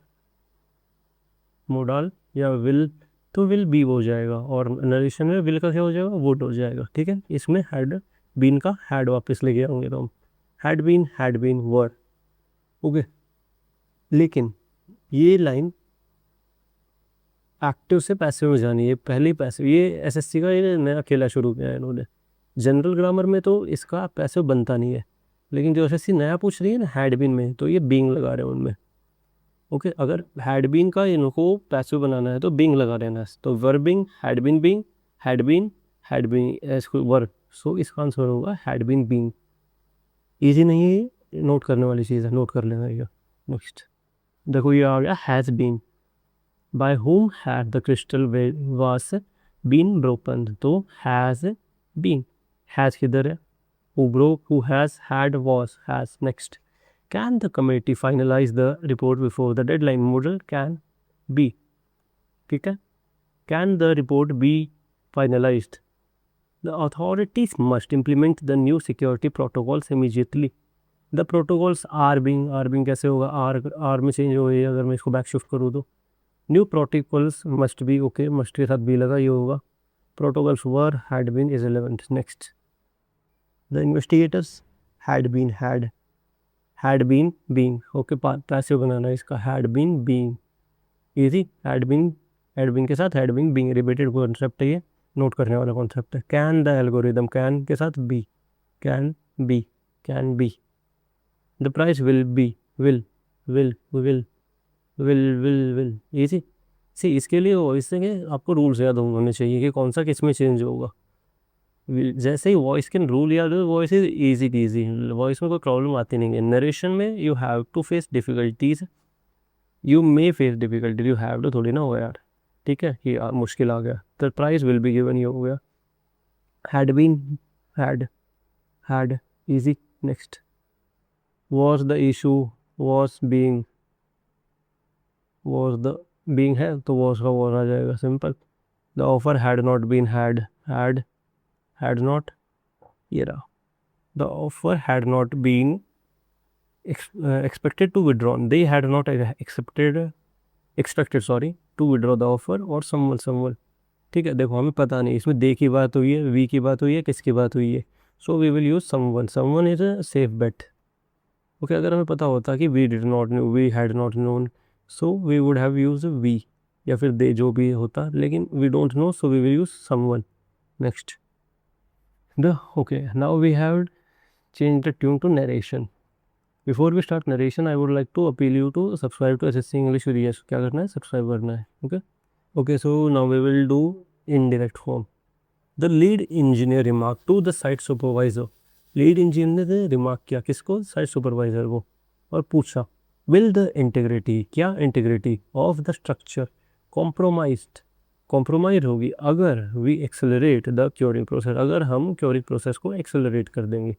मोडल या विल, तो विल बी हो जाएगा, और नरेशन में विल का क्या हो जाएगा, वुड हो जाएगा, ठीक है। इसमें हैड बीन का हैड वापस लेके आएंगे तो हम हैड बीन वर, ओके। लेकिन ये लाइन एक्टिव से पैसिव में जानी है, पहले पैसिव, ये एसएससी का ये नया खेला शुरू किया है इन्होंने। जनरल ग्रामर में तो इसका पैसिव बनता नहीं है, लेकिन जो एसएससी नया पूछ रही है ना हैड बीन में, तो ये बींग लगा रहे हैं उनमें, ओके। अगर हैड बीन का इनको पैसिव बनाना है तो बींग लगा देना है, तो verbing had been being, had been verb, so इसका आंसर होगा हैड बीन बींग। ईजी नहीं है, नोट करने वाली चीज़ है, नोट कर लेना ये। नेक्स्ट देखो, ये आ गया has been, by whom had the crystal was been broken, तो हैज़ बीन, हैज़ किधर है, who broke, who has, had, was, has। Next, can the committee finalize the report before the deadline, modal can be, ठीक है। can the report be finalized, the authorities must implement the new security protocols immediately, the protocols are being कैसे होगा, are में change हो गई, अगर मैं इसको बैक शिफ्ट करूँ तो new protocols must be, okay, must के साथ बी लगा, ये होगा protocols were had been is relevant. Next, the investigators had been being, okay, passive बनाना है इसका, had been being, easy. had been के साथ had been being repeated concept है, ये नोट करने वाला कॉन्सेप्ट है। कैन द एल्गोरिदम, कैन के साथ be, can be the price will be, will easy. C, इसके लिए वॉइस से आपको रूल्स याद होने चाहिए कि कौन सा किस में चेंज होगा। जैसे ही वॉइस के रूल याद हो, voice is easy easy, voice में कोई प्रॉब्लम आती नहीं है। नरेशन में you have to face difficulties, you may face difficulty, you have to थोड़ी ना हो यार, ठीक है, कि मुश्किल आ गया, the price will be given, ये हो गया। Had been, had easy. Next, was the issue, was being, was the being है तो वॉज का वॉज आ जाएगा, simple. The offer had not been, had not, ये रहा। The offer had not been expected to withdraw, they had not expected to withdraw the offer or someone. ठीक है, देखो हमें पता नहीं इसमें दे की बात हुई है, वी की बात हुई है, किसकी बात हुई है. So we will use someone is a safe bet. Okay, अगर हमें पता होता कि we did not know, we had not known, so we would have use we या फिर दे, जो भी होता, लेकिन we don't know, so we will use someone. Next, the okay, now we have change the tune to narration. Before we start narration, I would like to appeal you to subscribe to SSC English with yes. क्या करना है? Subscribe करना है. Okay okay, so now we will do in direct form. The lead engineer remark to the site supervisor. Lead engineer ने remark किया किसको? Site supervisor को, और पूछा विल द इंटीग्रिटी, क्या integrity of the structure compromise होगी अगर we accelerate the curing process, अगर हम क्योरिंग प्रोसेस को एक्सेलरेट कर देंगे,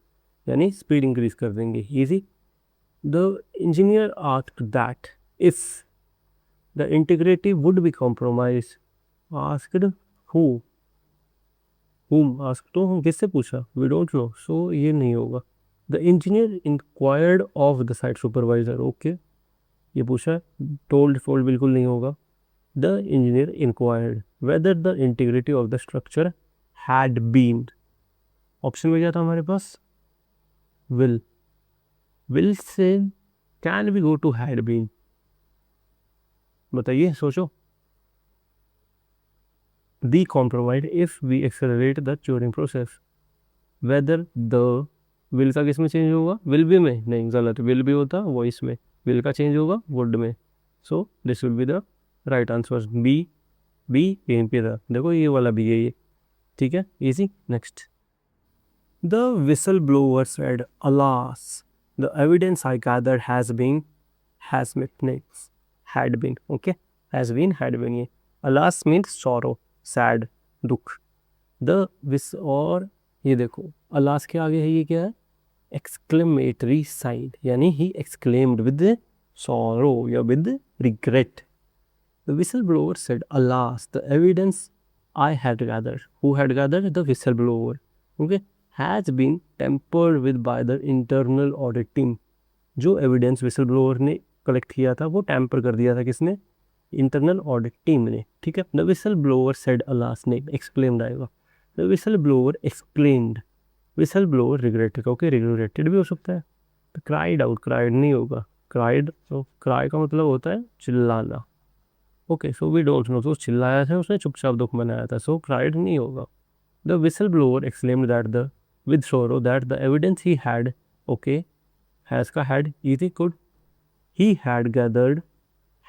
यानी स्पीड इंक्रीज कर देंगे. Easy. The engineer asked that if the integrity would be compromised. Asked who? Whom? Asked to whom? किससे पूछा? We don't know. So ये नहीं होगा. The engineer inquired of the site supervisor. Okay. ये पूछा. Told बिल्कुल नहीं होगा. The engineer inquired whether the integrity of the structure had been. Option में क्या था हमारे पास? Will. Will से can we go to had been? बताइए, सोचो. The compromised if we accelerate the curing process. Whether the will का किस में चेंज होगा? will be में नहीं, गलत. will be होता वॉइस में, will का चेंज होगा would में. So this will be the right answer. B यहीं पे था. देखो ये वाला भी है ये. ठीक है, easy. Next. The whistleblower said, alas, the evidence I gathered had been, okay, had been ये. Alas means sorrow, sad, दुख. और ये देखो, alas के आगे है ये क्या है? Exclamatory sign, यानी he exclaimed with sorrow या with regret. The whistleblower said, alas, the evidence I had gathered. Who had gathered? The whistleblower. Okay. Has been tampered with by the internal audit team. जो evidence whistle blower ने collect किया था वो tamper कर दिया था किसने? Internal audit team ने. ठीक है. The whistle blower said alas ने एक्सप्लेन्ड आएगा. The whistle blower explained. Whistle blower regretted. Okay, regretted भी हो सकता है. क्राइड आउट, क्राइड नहीं होगा. क्राइड, तो क्राई का मतलब होता है चिल्लाना. Okay, so we don't know. तो चिल्लाया था उसने, चुपचाप दुख मनाया था. सो क्राइड नहीं होगा. The whistle blower explained that the with sorrow that the evidence he had, okay, has का had easy could, he had gathered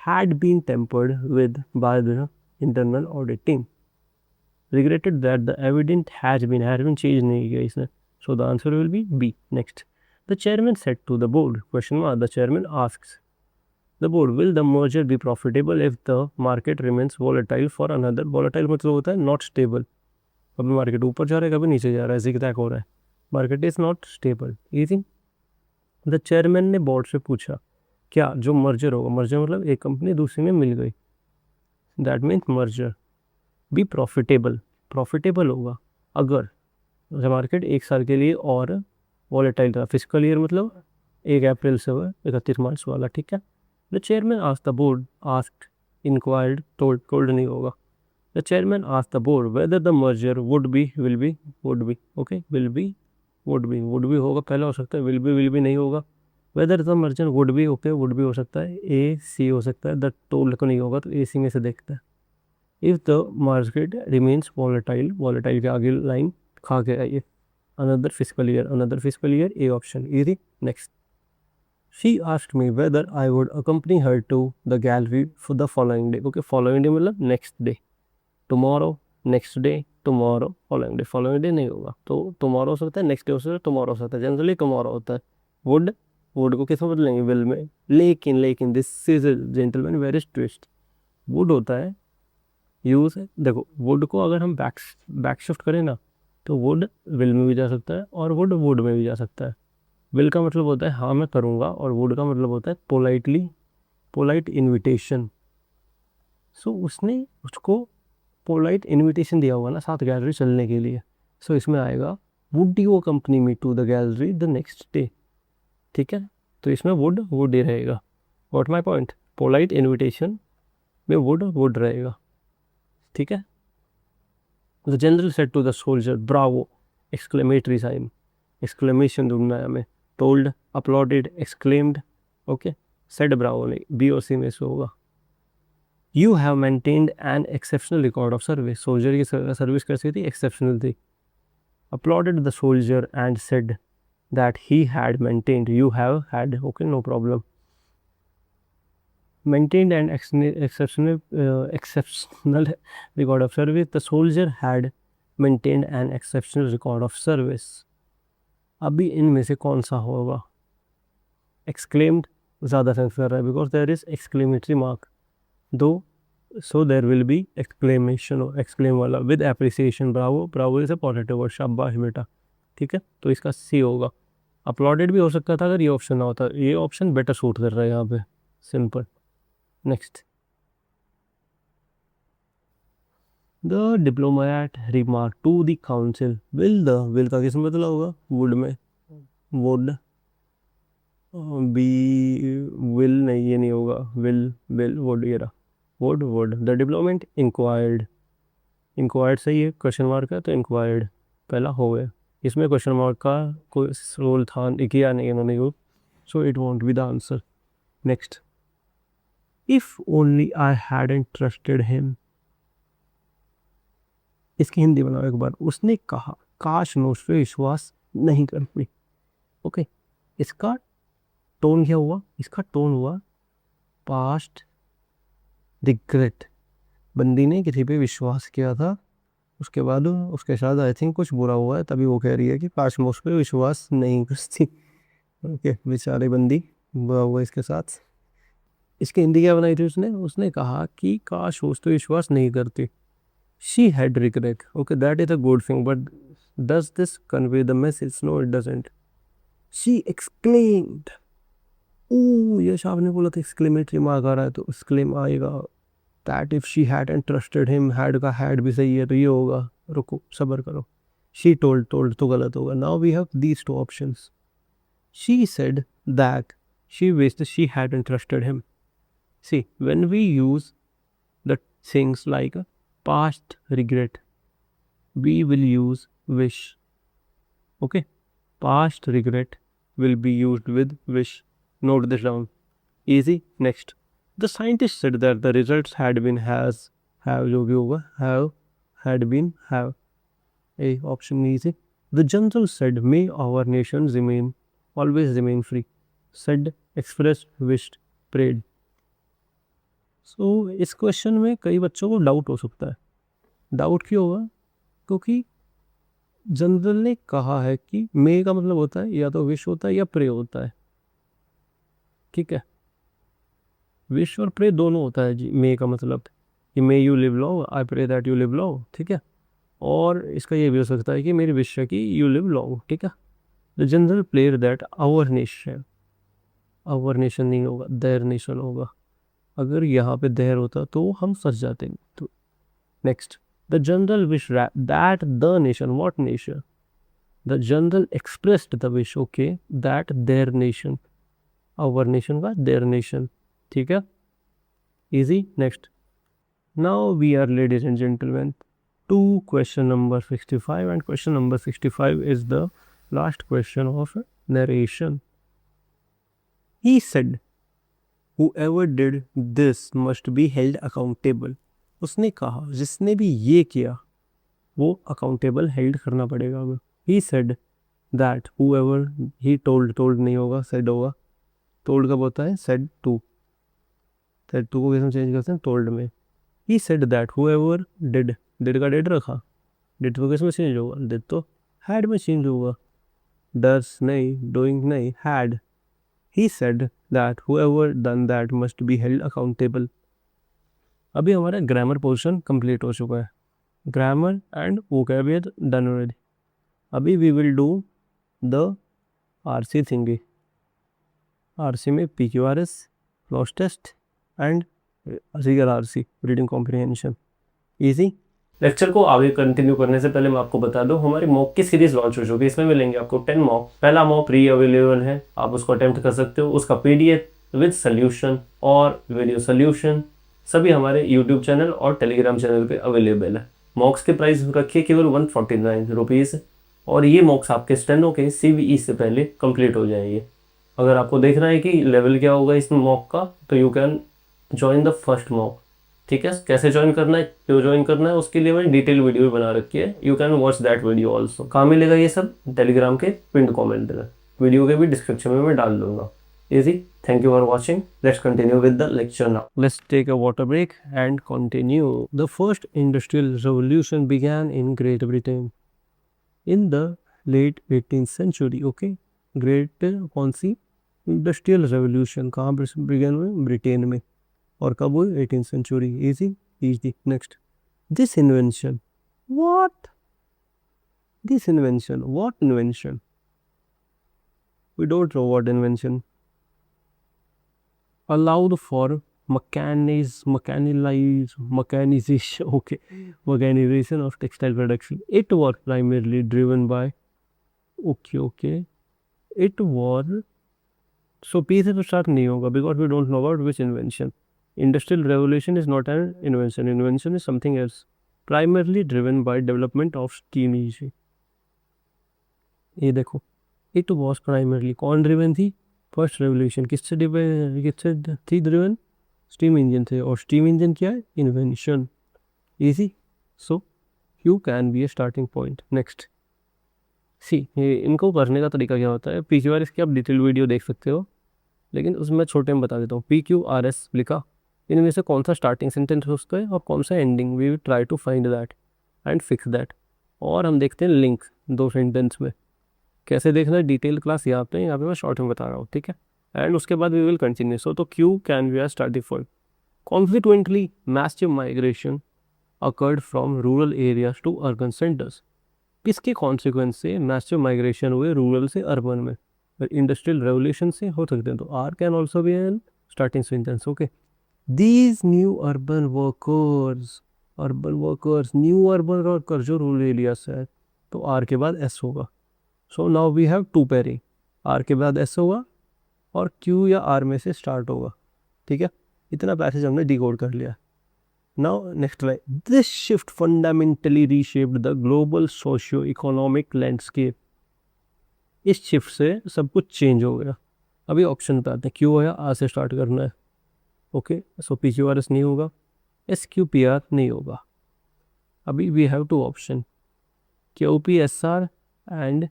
had been tampered with by the internal audit team. Regretted that the evidence has been changed नहीं किया इसने. So the answer will be B. Next. The chairman said to the board, question mark, the chairman asks the board, will the merger be profitable if the market remains volatile for another? Volatile मतलब होता है not stable. कभी market ऊपर जा रहा है, कभी नीचे जा रहा है, zigzag हो रहा है. Market is not stable. Easy. The chairman ने बोर्ड से पूछा क्या जो मर्जर होगा, मर्जर मतलब एक कंपनी दूसरी में मिल गई, that means merger, be profitable. Profitable होगा अगर मार्केट एक साल के लिए और वॉलेटाइल था. फिजिकल ईयर मतलब 1 अप्रैल से 31 मार्च वाला. ठीक है. The chairman asked the board, asked, inquired, told नहीं होगा. The chairman asked the board whether the merger would be, okay, would be होगा, पहला हो सकता है. will be नहीं होगा. Whether the merger would be, okay, would be हो सकता है. A, C हो सकता है. The told को नहीं होगा, तो A, C में से देखते हैं. If the market remains volatile के आगे लाइन खा के आइए. Another fiscal year, A option. Easy. Next. She asked me whether I would accompany her to the gallery for the following day. Okay, following day मतलब next day. Tomorrow, next day, tomorrow, following day. Following day नहीं होगा, तो tomorrow हो सकता है, next day हो सकता है, टुमारो हो सकता है. जनरली टुमारो होता है. वुड को किस में बदलेंगे? विल में. लेकिन this is gentleman very twist. Would होता है यूज है. देखो, वुड को अगर हम बैक शिफ्ट करें ना, तो वुड विल में भी जा सकता है और वुड में भी जा सकता है. विल का मतलब होता है हाँ मैं करूँगा, और वुड का मतलब होता है पोलाइट इन्विटेशन. सो उसने उसको पोलाइट इन्विटेशन दिया हुआ ना साथ गैलरी चलने के लिए. सो इसमें आएगा would you accompany me to the gallery the next day, ठीक है, तो इसमें वुड ही रहेगा. What my point, polite invitation में वुड रहेगा, ठीक है. The general said to the soldier bravo, exclamatory sign, exclamation ढूंढना है हमें. Told, applauded, exclaimed, okay. Said bravo नहीं, बी और सी में से होगा. You have maintained an exceptional record of service, soldier की सर्विस कैसी थी, एक्सेप्शनल थी. Uploaded the soldier and said that he had maintained, you have had, okay, no problem. Maintained an exceptional record of service, the soldier had maintained an exceptional record of service. अभी इनमें से कौन सा होगा. exclaimed ज़्यादा sense कर रहा है because there is exclamatory mark, दो, so there will be exclamation, exclaim वाला with appreciation, bravo is a positive word, शाबाश बेटा, ठीक है, तो इसका सी होगा. अपलॉडेड भी हो सकता था अगर ये ऑप्शन ना होता, ये ऑप्शन बेटर सूट कर रहा है यहाँ पे, simple. Next, the diplomat remark to the council, will का किस बदला होगा, वुड में, वुड, बी, विल नहीं, ये नहीं होगा, विल वुड, ये रहा, वुड. द डिप्लोमेट इंक्वायर्ड सही है, क्वेश्चन मार्क है तो इंक्वायर्ड पहला हो गया. इसमें क्वेश्चन मार्क का कोई रोल था, किया नहीं इन्होंने use, so it won't be the answer. Next, if only I hadn't trusted him, इसकी हिंदी बनाओ एक बार. उसने कहा काश मैं उस पर विश्वास नहीं करती, ओके. इसका टोन क्या हुआ, इसका टोन हुआ पास्ट रिग्रेट. बंदी ने किसी पे विश्वास किया था, उसके बाद उसके साथ आई थिंक कुछ बुरा हुआ है, तभी वो कह रही है कि काश मैं उस पर विश्वास नहीं करती, ओके. बेचारी बंदी, बुरा हुआ इसके साथ. इसकी हिंदी क्या बनाई थी उसने कहा कि काश उस पर विश्वास नहीं करती. She had regret, okay, that is a good thing, but does this convey the message, no it doesn't. She exclaimed, ये आपने बोला था एक्सक्लेमेटरी मार्क आ रहा है तो एक्सक्लेम आएगा. That if she hadn't trusted him, had का हैड भी सही है तो ये होगा, रुको सब्र करो. शी टोल्ड तो गलत होगा. Now we have these two options. She said that she wished she hadn't trusted him. See, when we use the things like past regret, we will use wish, okay. Past regret will be used with wish. Note this down. Easy. Next, the scientist said that the results had been have जो भी होगा, had been, a option easy. The general said may our nation always remain free. Said, expressed, wished, prayed. सो इस question में कई बच्चों को doubt हो सकता है. डाउट क्यों होगा, क्योंकि जनरल ने कहा है कि मे का मतलब होता है या तो विश होता है या प्रे होता है, ठीक है. विश और प्रे दोनों होता है जी. मे का मतलब कि may you live long, I pray that you live long, ठीक है. और इसका ये भी हो सकता है कि मेरी विश है कि यू लिव लॉन्ग, ठीक है. The general prayed that our nation नहीं होगा, देयर नेशन होगा. अगर यहाँ पे देर होता तो हम सच जाते. तो next, the general wish that the nation, what nation, the general expressed the wish, okay, that their nation, our nation का देयर नेशन, ठीक है. Easy. Next, now we are ladies and gentlemen to question number 65 and question number 65 is the last question of narration. He said whoever did this must be held accountable. उसने कहा जिसने भी ये किया वो accountable held करना पड़ेगा. He said that whoever, he told नहीं होगा, said होगा. told कब होता है, said to को कैसे चेंज करते हैं, told में. He said that whoever did का did रखा, did तो किसमें चेंज होगा, did तो had में चेंज होगा. does नहीं, doing नहीं, had. He said that whoever done that must be held accountable. अभी हमारा ग्रामर पोर्शन कंप्लीट हो चुका है. Grammar and vocabulary done already. अभी we will do the RC thingy. RC में PQRS, clause test and RC reading comprehension. Easy. Lecture को आगे continue करने से पहले मैं आपको बता दूं, हमारी मॉक की सीरीज लॉन्च हो चुकी है। इसमें मिलेंगे आपको 10 मॉक। पहला मॉक फ्री अवेलेबल है, आप उसको अटेम्प्ट कर सकते हो। उसका पीडीएफ विद सोल्यूशन और वीडियो सोल्यूशन सभी हमारे यूट्यूब चैनल और टेलीग्राम चैनल पे अवेलेबल है। मॉक्स के प्राइस रखिए केवल 149 रुपीज़, और ये मॉक्स आपके स्टेनो के CVE से पहले कंप्लीट हो जाएंगे। अगर आपको देखना है कि लेवल क्या होगा इस मॉक का, तो you can join the first mock. ठीक है, कैसे ज्वाइन करना है, क्यों ज्वाइन करना है, उसके लिए मैंने डिटेल वीडियो बना रखी है। You can watch that video also. कहाँ मिलेगा ये सब? टेलीग्राम के पिंड कॉमेंट में। वीडियो के भी डिस्क्रिप्शन में मैं डाल दूंगा। Easy. Thank you for watching. Let's continue with the lecture now. Let's take a water break and continue. The first industrial revolution began in Great Britain in the late 18th century. Okay, great कौन सी industrial revolution कहाँ began हुए? Britain में। और कब हुए? 18th century. Easy easy. Next, this invention. What? This invention, what invention? We don't know what invention. allowed for mechanization okay, mechanization of textile production. It was primarily driven by okay, it was, so P से तो start नहीं होगा because we don't know about which invention. Industrial revolution is not an invention. Invention is something else. Primarily driven by development of steam engine. ये देखो, it was primarily, कौन driven थी? First revolution किससे थी driven? Steam engine थे। और steam engine क्या है? Invention. Easy. So you can be a starting point. Next, C इनको करने का तरीका क्या होता है? PQRS इसकी आप डिटेल वीडियो देख सकते हो, लेकिन उसमें छोटे में बता देता हूँ। PQRS लिखा, इनमें से कौन सा स्टार्टिंग सेंटेंस उसका है और कौन सा ending. We will try to find that and fix that. और हम देखते हैं लिंक दो सेंटेंस में। कैसे देखना है डिटेल क्लास यहाँ पे मैं शॉर्ट में बता रहा हूँ, ठीक है। एंड उसके बाद वी विल कंटिन्यू। सो तो Q can be R starting point. Consequently massive migration occurred from rural areas to urban centres. किसके कॉन्सिक्वेंस से मैसिव माइग्रेशन हुए रूरल से अर्बन में? इंडस्ट्रियल रेवोल्यूशन से हो सकते हैं। तो R can also be an starting sentence. Okay, these new urban workers new urban worker जो रूरल एरिया से है, तो आर के बाद एस होगा। So now we have to pairing. Are के बाद एस होगा और क्यू या आर में से स्टार्ट होगा, ठीक है। इतना पैसेज हमने डिकोड कर लिया। Now next line, this shift fundamentally reshaped the global socio economic landscape. इस शिफ्ट से सब कुछ चेंज हो गया। अभी ऑप्शन पे आते हैं। क्यू या आर से स्टार्ट करना है। ओके, सो PQRS नहीं होगा, SQPR नहीं होगा। अभी we have two option, QPSR and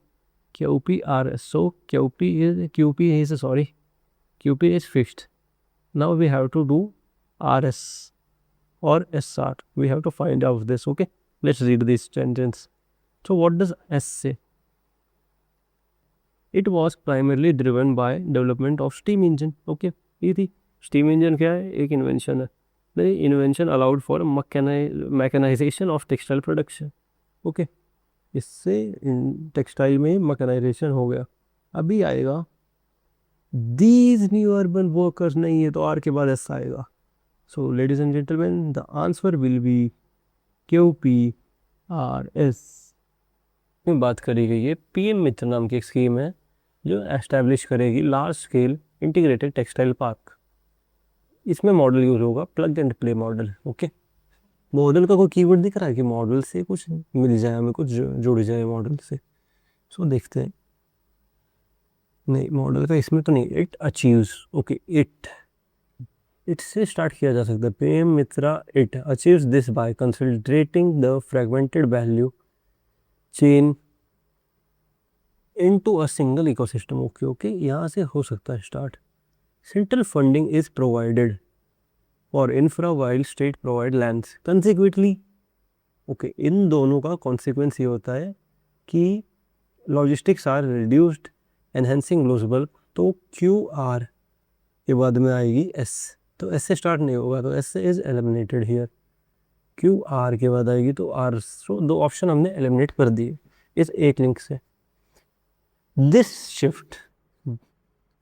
QPRS. So QP is fixed. Now we have to do RS or SR. We have to find out this. Okay, let's read this sentence. So what does S say? It was primarily driven by development of steam engine. Okay, ये थी steam engine क्या है? एक invention है। नहीं, invention allowed for mechanization of textile production. Okay, इससे textile में mechanisation हो गया। अभी आएगा दीज न्यू अर्बन वर्कर्स, नहीं है तो आर के बाद एस आएगा। So ladies and gentleman, the answer will be QPRS में बात करी गई है। PM मित्र नाम की एक स्कीम है जो एस्टैब्लिश करेगी large scale integrated textile park. इसमें मॉडल यूज होगा plug and play model. Okay, model का कोई कीवर्ड दिख रहा है कि मॉडल से कुछ मिल जाए हमें, कुछ जुड़ जाए मॉडल से। सो देखते हैं। नहीं, मॉडल का इसमें तो नहीं। It achieves. ओके, इट से स्टार्ट किया जा सकता है। PM Mitra it achieves this by concentrating the fragmented value chain into a single ecosystem. Okay, यहाँ से हो सकता है start. Central funding is provided for infra while state provide lands consequently. Okay, इन दोनों का कॉन्सिक्वेंस ये होता है कि logistics are reduced enhancing global. तो QR के बाद में आएगी S, तो S से स्टार्ट नहीं होगा, तो S is eliminated here. QR के बाद आएगी तो R। सो दो ऑप्शन हमने एलिमिनेट कर दिए इस एक लिंक से। This shift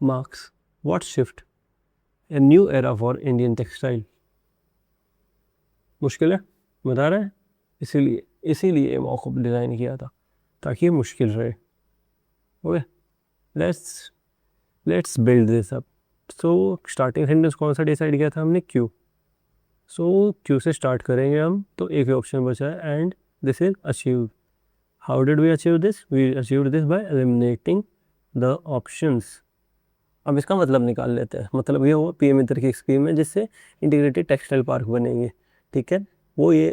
marks what shift? A new era for Indian textile. मुश्किल है, बता रहे हैं। इसीलिए मॉकअप डिज़ाइन किया था ताकि ये मुश्किल रहे। Okay, let's build this up. So starting sentence कौन सा डिसाइड किया था हमने? क्यू। सो क्यू से स्टार्ट करेंगे हम, तो एक ही ऑप्शन बचा है, and this is achieved. How did we achieve this? We achieved this by eliminating the options. अब इसका मतलब निकाल लेते हैं। मतलब ये हुआ पीएम इंदिरा की स्कीम है जिससे इंटीग्रेटेड टेक्सटाइल पार्क बनेंगे, ठीक है। वो ये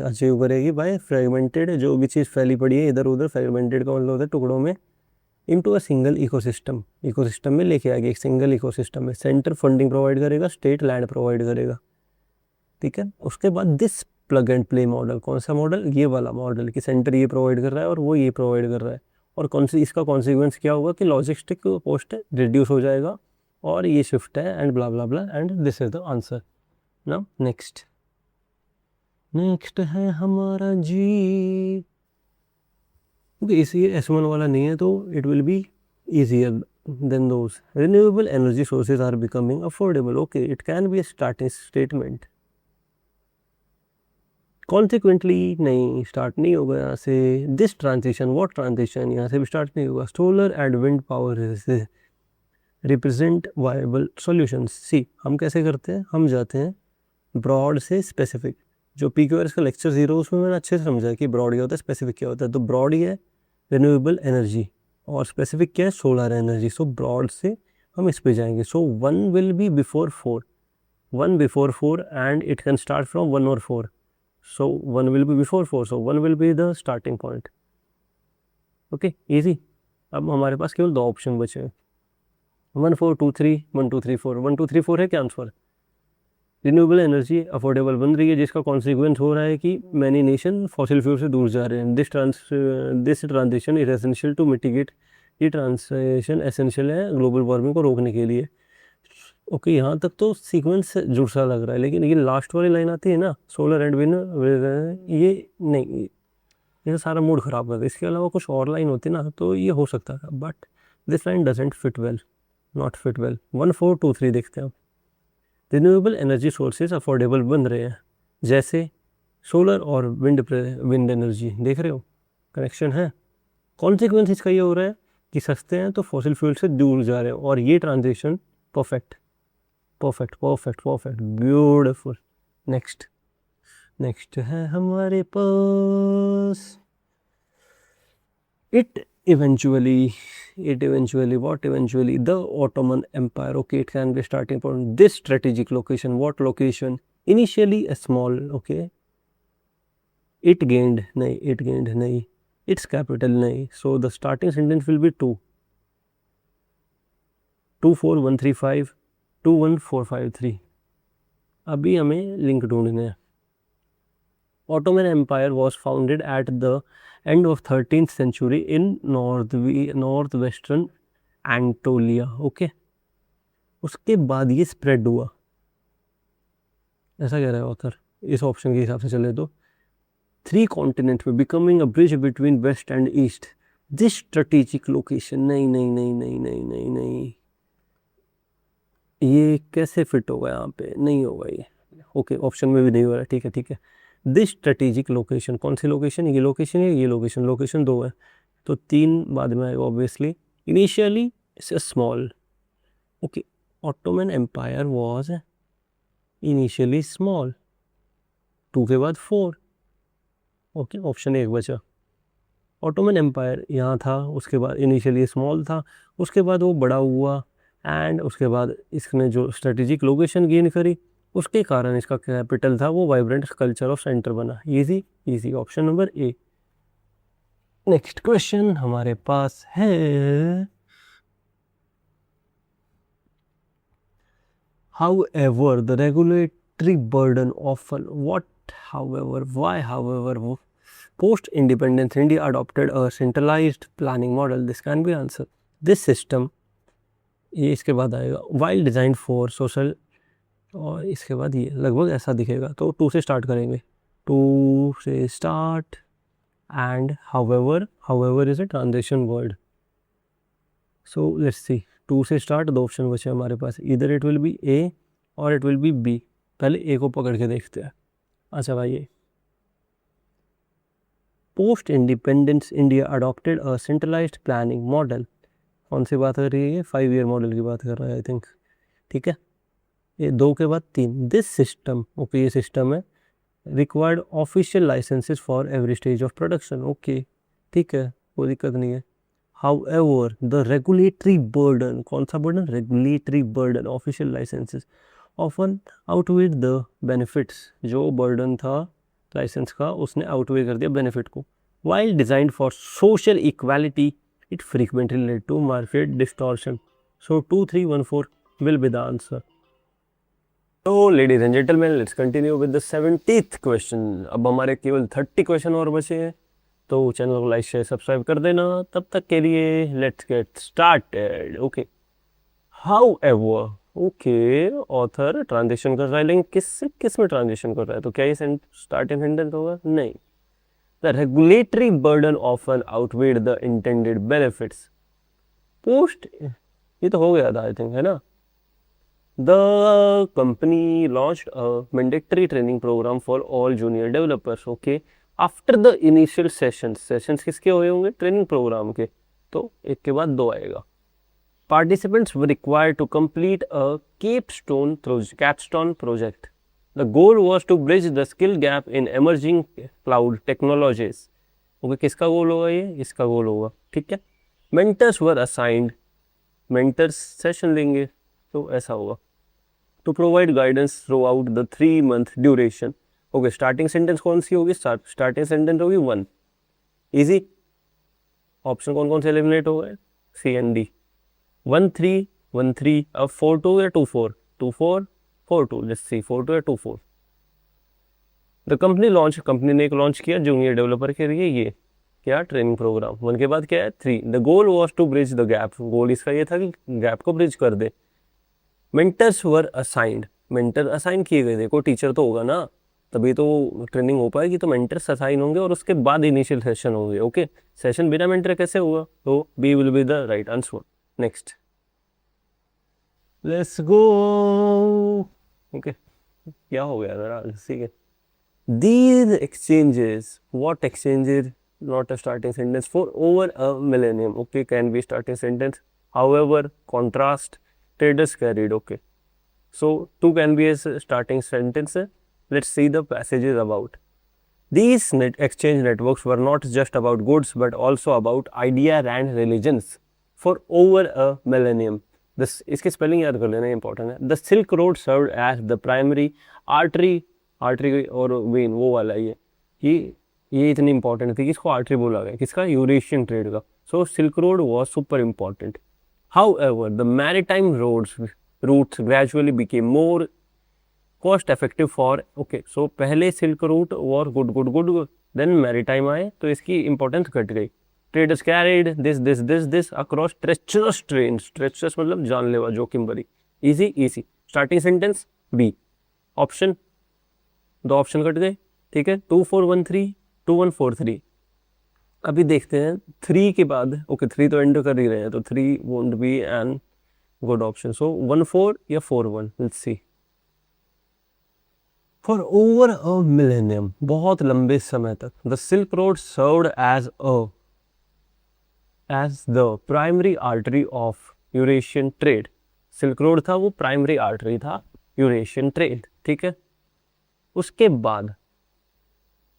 अचीव करेगी बाय फ्रेगमेंटेड, जो भी चीज़ फैली पड़ी है इधर उधर, फ्रेगमेंटेड का मतलब होता है टुकड़ों में, into a single ecosystem, ecosystem में लेके आएगी, एक सिंगल इकोसिस्टम में। सेंटर फंडिंग प्रोवाइड करेगा, स्टेट लैंड प्रोवाइड करेगा, ठीक है। उसके बाद this plug and play model, कौन सा मॉडल? ये वाला मॉडल कि सेंटर ये प्रोवाइड कर रहा है और वो ये प्रोवाइड कर रहा है, और कौन सी इसका कॉन्सिक्वेंस क्या होगा कि लॉजिस्टिक कॉस्ट रिड्यूस हो जाएगा और ये शिफ्ट है, and blah blah blah, and this is the answer. Now next है हमारा जी, क्योंकि इसी S1 वाला नहीं है तो it will be easier than those. Renewable energy sources are becoming affordable. Okay, it can be a starting statement. Consequently नहीं, start नहीं होगा यहाँ से। दिस ट्रांजिशन, व्हाट ट्रांजिशन, यहाँ से भी स्टार्ट नहीं होगा। Solar and wind power represent viable solutions. See, हम कैसे करते हैं? हम जाते हैं ब्रॉड से स्पेसिफिक। जो PQRS का लेक्चर 0 उसमें मैंने अच्छे से समझा कि ब्रॉड क्या होता है, स्पेसिफिक क्या होता है। तो ब्रॉड ही है रिन्यूएबल एनर्जी और स्पेसिफिक क्या है? Solar energy. सो ब्रॉड से हम इस पे जाएंगे। सो 1 will be before 4, 1 before 4, and it can start from 1 और 4। So 1 will be before 4, so 1 will be the starting point. Okay, easy. अब हमारे पास केवल 2 ऑप्शन बचे हैं, 1 4 2 3, 1 2 3 4। 1 2 3 4 है क्या आंसर? रिन्यूएबल एनर्जी अफोर्डेबल बन रही है, जिसका कॉन्सिक्वेंस हो रहा है कि मैनी नेशन फॉसिल फ्यूल से दूर जा रहे हैं। This transition is essential to mitigate, ये ट्रांजिशन एसेंशियल है ग्लोबल वार्मिंग को रोकने के लिए। ओके, यहाँ तक तो सीक्वेंस जुड़ सा लग रहा है, लेकिन ये लास्ट वाली लाइन आती है ना, सोलर एंड विंड, ये नहीं, ये सारा मूड खराब कर दे। इसके अलावा कुछ और लाइन होती ना तो ये हो सकता था, but this line doesn't fit well, not fit well. 1 4 2 3 देखते हैं। रिन्यूएबल एनर्जी सोर्सेज अफोर्डेबल बन रहे हैं, जैसे सोलर और विंड एनर्जी। देख रहे हो कनेक्शन है। कॉन्सिक्वेंस इसका ये हो रहा है कि सस्ते हैं तो फॉसिल फ्यूल से दूर जा रहे हैं, और ये transition perfect perfect perfect perfect, beautiful. Next है हमारे पास it eventually what eventually the Ottoman Empire. Okay, it can be starting from this strategic location. What location? Initially a small, okay, it gained nahi, its capital nahi. So the starting sentence will be 2 2 4 1 3 5 2 1 4 5 3। अभी हमें link ढूंढने हैं। Ottoman Empire was founded at the end of 13th century in northwestern Anatolia. Okay, उसके बाद ये spread हुआ, ऐसा कह रहा है ऑथर। इस ऑप्शन के हिसाब से चले तो 3 कॉन्टिनेंट में, becoming a bridge between west and east. This strategic location, नहीं नहीं नहीं नहीं नहीं नहीं नहीं, ये कैसे फिट होगा यहाँ पे? नहीं होगा ये। ओके, ऑप्शन में भी नहीं हो रहा। ठीक है। दिस स्ट्रेटेजिक लोकेशन, कौन सी लोकेशन? ये लोकेशन है, ये लोकेशन, लोकेशन 2 है तो 3 बाद में आएगा obviously. Initially it's a small, okay, Ottoman Empire was initially small, 2 के बाद 4। ओके, ऑप्शन 1 बचा। ऑटोमन एम्पायर यहाँ था, उसके बाद इनिशियली स्मॉल था, उसके बाद वो बड़ा हुआ, एंड उसके बाद इसने जो स्ट्रेटेजिक लोकेशन गेन करी, उसके कारण इसका कैपिटल था वो वाइब्रेंट कल्चर ऑफ सेंटर बना। Easy option number A. Next question हमारे पास है, however the regulatory burden often however post independence India adopted a centralized planning model. This can be answer. This system, ये इसके बाद आएगा, while designed for social, और इसके बाद ये लगभग ऐसा दिखेगा। तो 2 से स्टार्ट करेंगे, 2 से start, and however is a transition word. So let's see, 2 से स्टार्ट, 2 ऑप्शन बचे हमारे पास, इधर इट विल बी ए और इट विल बी बी। पहले ए को पकड़ के देखते हैं। अच्छा भाई, post independence India adopted a centralised planning model. कौन सी बात कर रही है? 5 ईयर मॉडल की बात कर रहा है आई थिंक। ठीक है, ये 2 के बाद 3। दिस सिस्टम, ओके ये सिस्टम है, required official licences for every stage of production. Okay ठीक है, कोई दिक्कत नहीं है। हाउएवर द रेगुलेटरी बर्डन, कौन सा burden? Regulatory burden, official licences often outweighed the benefits. जो बर्डन था लाइसेंस का उसने आउटवे कर दिया बेनिफिट को। While designed for social equality it frequently led to market distortion. So 2314 will be the answer. So ladies and gentlemen, let's continue with the 70th question. अब हमारे केवल 30 क्वेश्चन और बचे हैं, तो चैनल को लाइक शेयर सब्सक्राइब कर देना। तब तक के लिए let's get started. Okay, however, okay author transition कर रहा है, लेकिन किस में ट्रांजिशन कर रहा है? तो क्या ये स्टार्टिंग सेंटेंस होगा? नहीं। The regulatory burden often outweighed the intended benefits. Post, ये तो हो गया था आई थिंक, है ना? The company launched a mandatory training program for all junior developers. Okay, after the initial sessions किसके हुए होंगे? ट्रेनिंग प्रोग्राम के, तो एक के बाद 2 आएगा। Participants were required to complete a capstone project. The goal was to bridge the skill gap in emerging cloud technologies. Okay, किसका गोल होगा ये? इसका गोल होगा। ठीक है, mentors were assigned, mentors session लेंगे, तो ऐसा होगा। To provide guidance throughout the 3-month duration. Okay, starting sentence कौन सी होगी? स्टार्टिंग सेंटेंस होगी 1। इजी। ऑप्शन कौन कौन से एलिमिनेट हो गए? सी एंड डी। 1 3 1 3। अब 4 2 या 2 4? 2 4 4 2। लेट्स सी 4 2 या 2 4। द कंपनी लॉन्च, कंपनी ने एक लॉन्च किया जूनियर डेवलपर के लिए ये क्या? Training programme. 1 के बाद क्या है? 3। The goal was to bridge the gap. Goal इसका ये था कि गैप को ब्रिज कर दे। Mentors were assigned, mentor assign किए गए थे। कोई टीचर तो होगा ना, तभी तो ट्रेनिंग हो पाएगी। तो मेंटर्स असाइन होंगे और उसके बाद इनिशियल सेशन होंगे। ओके, सेशन बिना मेंटर कैसे होगा? तो B will be the right answer. Next, let's go. Okay, क्या हो गया जरा? ठीक है, these exchanges, what exchanges? Not a starting sentence. For over a millennium. Okay, can be starting sentence. However, contrast, traders carried. Okay, so 2 can be a starting sentence. Let's see the passages about. These exchange networks were not just about goods but also about ideas and religions. For over a millennium. This, इसके spelling याद कर लेना, important है। The silk road served as the primary artery, artery और vein वो वाला ये इतनी इंपॉर्टेंट थी कि इसको आर्टरी बोला गया। किसका? यूरेशियन ट्रेड का। So silk road was super important. However the maritime routes gradually became more cost effective for. Okay, so पहले सिल्क रूट और गुड देन मैरीटाइम आए, तो इसकी इंपॉर्टेंस घट गई। Traders carried this across treacherous terrains. Treacherous मतलब जानलेवा, जोखिम भरी। Easy. Starting sentence B. Option, 2 option cut गए। ठीक है, 2 4 1 3 2 1 4 3। अभी देखते हैं 3 के बाद। ओके, 3 तो एंड कर ही रहे हैं, तो 3 won't be an good option. So 1 4 या 4 1, let's see. For over a millennium, बहुत लंबे समय तक, the silk road served as the primary artery of Eurasian trade. Silk road था वो प्राइमरी आर्टरी था यूरेशियन ट्रेड। ठीक है, उसके बाद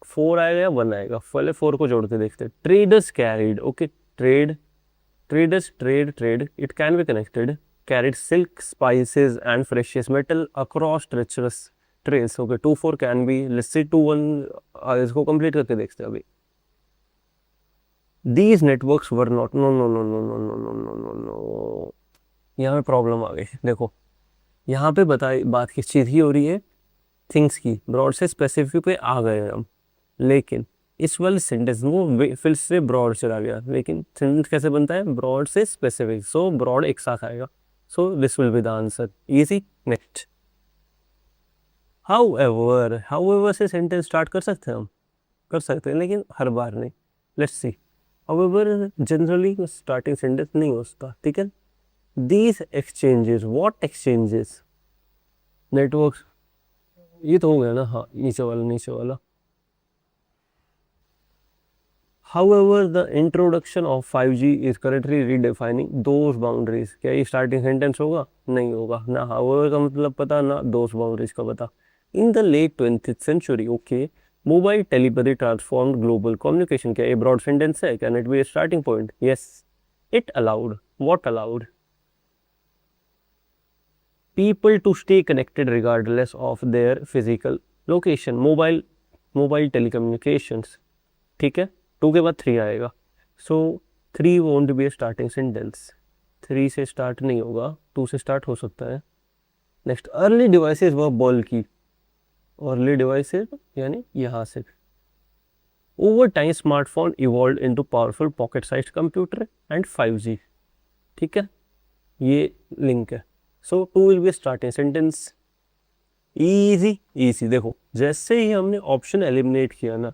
4 आएगा या 1 आएगा? पहले 4 को जोड़ के देखते हैं। Traders carried, okay, traders trade it can be connected, carried silk spices and precious metal across treacherous trails. Okay, 2 4 can be. Let's see 2 1, इसको कंप्लीट करके देखते हैं अभी। These networks were not, no, यहाँ पे प्रॉब्लम आ गई। देखो यहाँ पे बात किस चीज़ की हो रही है? थिंग्स की। ब्रॉड से स्पेसिफिक पे आ गए हम, लेकिन इस वाले सेंटेंस वो फिर से ब्रॉड चला गया। लेकिन सेंटेंस कैसे बनता है? ब्रॉड से स्पेसिफिक, सो ब्रॉड एक साथ आएगा। So this will be the answer. Easy. Next, however से सेंटेंस स्टार्ट कर सकते हैं हम, कर सकते हैं, लेकिन हर बार नहीं। Let's see. However generally starting sentence नहीं होता। ठीक है, these exchanges, what exchanges? Networks, ये तो हो गया ना। हाँ, नीचे वाला। However, the introduction of 5G is currently redefining those boundaries. क्या ये स्टार्टिंग सेंटेंस होगा? नहीं होगा ना। however का मतलब पता ना those boundaries का पता। In the late 20th century, okay, mobile telepathy transformed global communication. क्या ये broad sentence है? Can it be a starting point? Yes. It allowed, what allowed? People to stay connected regardless of their physical location. Mobile telecommunications. ठीक है, 2 के बाद 3 आएगा। सो 3 won't B a starting sentence. 3 से start नहीं होगा, 2 से स्टार्ट हो सकता है। नेक्स्ट, अर्ली डिवाइसेस व बल्की। अर्ली डिवाइसेस यानी यहाँ से। Over time smartphone evolve into powerful pocket size computer and 5G। ठीक है, ये लिंक है। सो 2 will be starting sentence. Easy easy. देखो जैसे ही हमने ऑप्शन एलिमिनेट किया ना,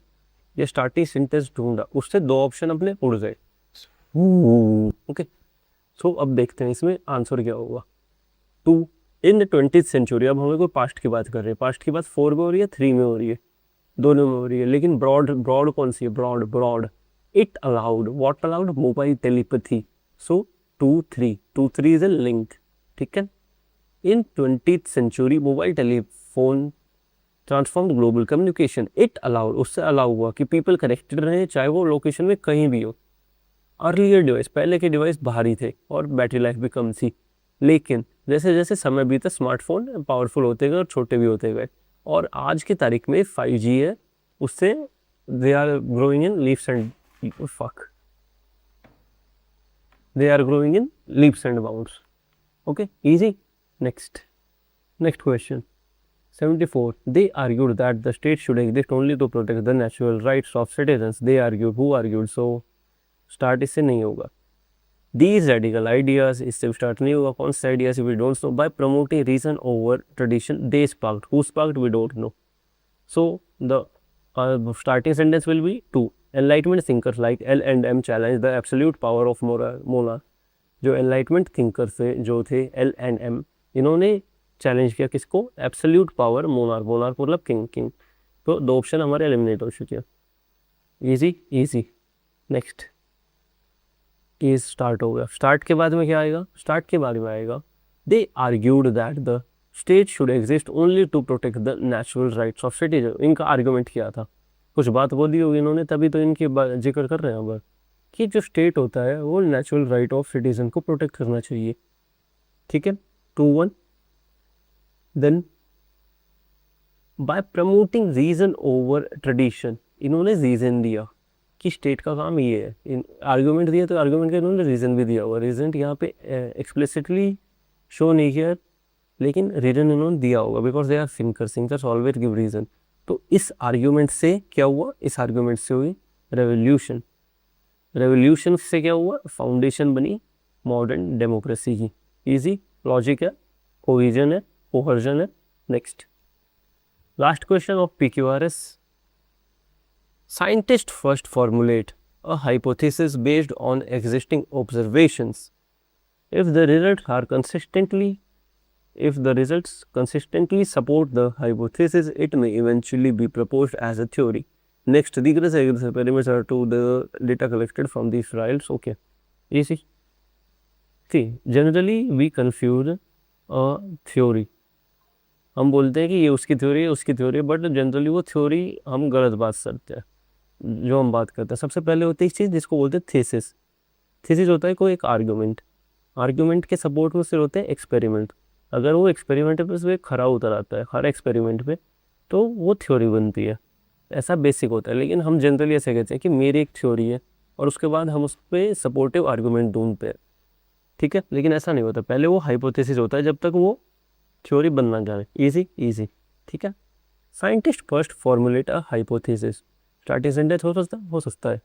ये स्टार्टिंग सेंटेंस ढूंढा, उससे 2 ऑप्शन अपने उड़ गए। ओके, सो अब देखते हैं इसमें आंसर क्या होगा। 2 इन द 20th सेंचुरी। अब हमें कोई पास्ट की बात कर रहे हैं। पास्ट की बात 4 में हो रही है, 3 में हो रही है, दोनों में हो रही है। लेकिन ब्रॉड कौन सी है? Broad. It allowed, what allowed? Mobile telepathy. So 2 3 is a link. ठीक है, in 20th century mobile telephone transform global communication. It allowed, उससे अलाउ हुआ कि पीपल कनेक्टेड रहे चाहे वो लोकेशन में कहीं भी हो। अर्लियर डिवाइस, पहले के डिवाइस भारी थे और बैटरी लाइफ भी कम थी। लेकिन जैसे जैसे समय बीता स्मार्टफोन पावरफुल होते गए और छोटे भी होते गए। और आज की तारीख में 5G है, उससे they are growing in leaps and bounds. Okay, easy. Next question 74. They argued that the state should exist only to protect the natural rights of citizens. They argued. Who argued? So, start इससे नहीं होगा। These radical ideas, इससे start नहीं होगा। कौन से ideas we don't know. By promoting reason over tradition, they sparked. Who sparked? We don't know. So, the starting sentence will be 2. Enlightenment thinkers like L and M challenged the absolute power of monarch. जो enlightenment thinkers थे, जो थे L and M, इन्होंने challenge किया किसको? Absolute power, monarch मतलब king. तो 2 option हमारे एलिमिनेट हो चुके हैं। इजी। नेक्स्ट, इज स्टार्ट हो गया। स्टार्ट के बाद में क्या आएगा? स्टार्ट के बाद में आएगा they argued that the state should exist only to protect the natural rights of citizen. इनका आर्ग्यूमेंट किया था, कुछ बात बोली होगी इन्होंने, तभी तो इनकी जिक्र कर रहे हैं अब कि जो स्टेट होता है वो नेचुरल राइट ऑफ सिटीजन को प्रोटेक्ट करना चाहिए। ठीक है, 2-1। Then by promoting reason over tradition, इन्होंने रीजन दिया कि स्टेट का काम ये है। आर्गुमेंट दिया तो आर्गुमेंट का इन्होंने रीजन भी दिया हुआ। रीजन यहाँ पे एक्सप्लिसिटली शो नहीं किया, लेकिन रीजन इन्होंने दिया होगा because they are thinkers always give reason. तो इस आर्ग्यूमेंट से क्या हुआ? इस आर्ग्यूमेंट से हुई रेवोल्यूशन से क्या हुआ? फाउंडेशन बनी मॉडर्न डेमोक्रेसी की। इजी लॉजिक है, कोहेजन है, कोहर्जन है। Next, last question of PQRS। Scientists first formulate a hypothesis based on existing observations. If the results consistently support the hypothesis, it may eventually be proposed as a theory. Next, regress parameters to the data collected from these trials. Okay, easy. See, generally we confuse a theory. हम बोलते हैं कि ये उसकी theory है, उसकी theory है, but generally वो थ्योरी हम गलत बात करते हैं। जो हम बात करते हैं सबसे पहले होती है एक चीज़ जिसको बोलते हैं थीसिस। थीसिस होता है कोई एक आर्ग्यूमेंट के सपोर्ट में सिर्फ होते हैं एक्सपेरिमेंट। अगर वो एक्सपेरिमेंट पे उसमें खरा उतर आता है हर एक्सपेरिमेंट पे, तो वो थ्योरी बनती है। ऐसा बेसिक होता है। लेकिन हम जनरली ऐसे कहते हैं कि मेरी एक थ्योरी है और उसके बाद हम उस पर सपोर्टिव आर्ग्यूमेंट ढूंढते हैं। ठीक है, लेकिन ऐसा नहीं होता। पहले वो हाइपोथेसिस होता है जब तक वो थ्योरी बनना जाए। इजी। ठीक है, scientist first formulate a hypothesis. Starting sentence हो सकता है।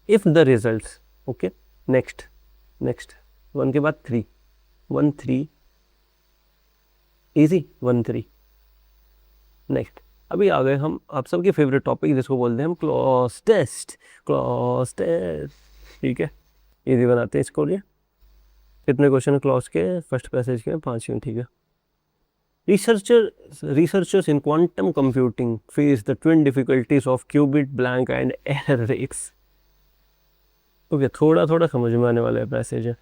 If the results, okay. Next 1 के बाद 3 1 3 इजी 1 3। नेक्स्ट, अभी आ गए हम आप सबके फेवरेट टॉपिक जिसको बोलते हैं हम क्लॉज टेस्ट। ठीक है, इजी बनाते हैं इसको। लिए कितने क्वेश्चन क्लॉज के? फर्स्ट पैसेज के 5 हैं। ठीक है, Researchers in quantum computing face the twin difficulties of qubit blank and error rates. Okay, थोड़ा थोड़ा समझ में आने वाला है पैसेज है।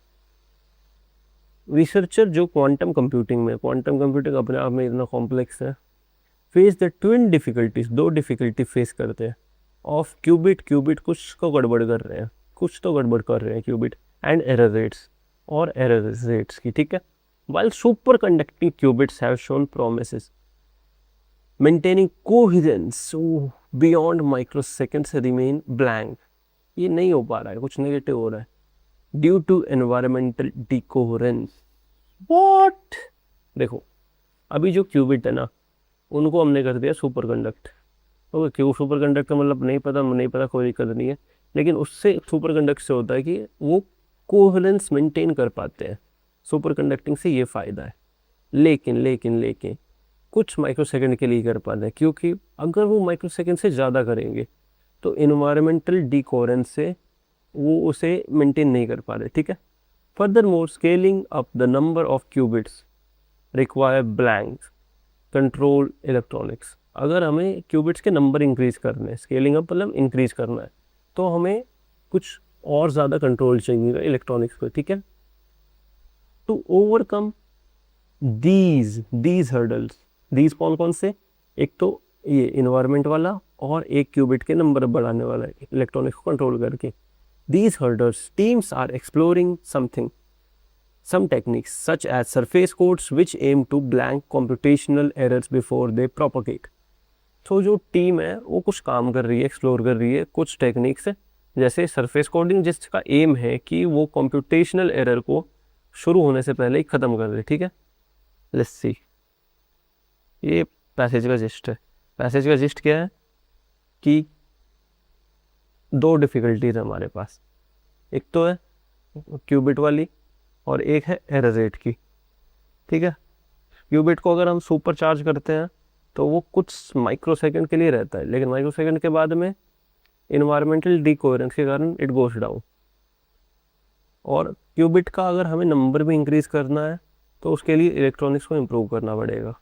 रिसर्चर जो क्वांटम कंप्यूटिंग में, क्वांटम कंप्यूटिंग अपने आप में इतना कॉम्प्लेक्स है, फेस द ट्विन डिफिकल्टीज, दो डिफिकल्टी फेस करते हैं, ऑफ क्यूबिट, क्यूबिट कुछ को गड़बड़ कर रहे हैं, कुछ तो गड़बड़ कर रहे हैं क्यूबिट, एंड एरर रेट्स, और एरर रेट्स की, ठीक है। While superconducting qubits have shown promises, maintaining coherence beyond microseconds remain blank. ये नहीं हो पा रहा है, कुछ नेगेटिव हो रहा है, ड्यू टू एनवायरमेंटल डिकोहेरेंस। व्हाट? देखो, अभी जो क्यूबिट है ना, उनको हमने कर दिया सुपर कंडक्ट। ओके, क्यों सुपर कंडक्ट का मतलब नहीं पता, कोई दिक्कत नहीं है, लेकिन उससे सुपर कंडक्ट से होता है कि वो कोहेरेंस मेंटेन कर पाते हैं। सुपर कंडक्टिंग से ये फ़ायदा है, लेकिन कुछ माइक्रोसेकंड के लिए कर पाते हैं, क्योंकि अगर वो माइक्रोसेकंड से ज़्यादा करेंगे तो इन्वायरमेंटल डिकोहेरेंस से वो उसे मेंटेन नहीं कर पा रहे, ठीक है। Further more, scaling up the number of qubits require blank control electronics. अगर हमें क्यूबिट्स के नंबर इंक्रीज करने हैं, स्केलिंग अप मतलब इंक्रीज करना है, तो हमें कुछ और ज़्यादा कंट्रोल चाहिए इलेक्ट्रॉनिक्स को, ठीक है। To overcome these hurdles, these कौन कौन से, एक तो ये इन्वायरमेंट वाला और एक क्यूबिट के नंबर बढ़ाने वाला इलेक्ट्रॉनिक्स को कंट्रोल करके। These hurdles teams are exploring some techniques such as surface codes which aim to blank computational errors before they propagate. तो जो टीम है वो कुछ काम कर रही है, एक्सप्लोर कर रही है कुछ टेक्निक्स, जैसे सरफेस कोडिंग, जिसका एम है कि वो कंप्यूटेशनल एरर को शुरू होने से पहले ही ख़त्म कर दे, ठीक है। लेट्स सी, ये पैसेज का जिस्ट है। पैसेज का जिस्ट क्या है कि दो डिफ़िकल्टीज है हमारे पास, एक तो है क्यूबिट वाली और एक है एरर रेट की, ठीक है। क्यूबिट को अगर हम सुपर चार्ज करते हैं तो वो कुछ माइक्रोसेकंड के लिए रहता है, लेकिन माइक्रोसेकंड के बाद में इन्वायरमेंटल डिकोहेरेंस के कारण इट गोस डाउन। और क्यूबिट का अगर हमें नंबर भी इंक्रीज करना है तो उसके लिए इलेक्ट्रॉनिक्स को इम्प्रूव करना पड़ेगा।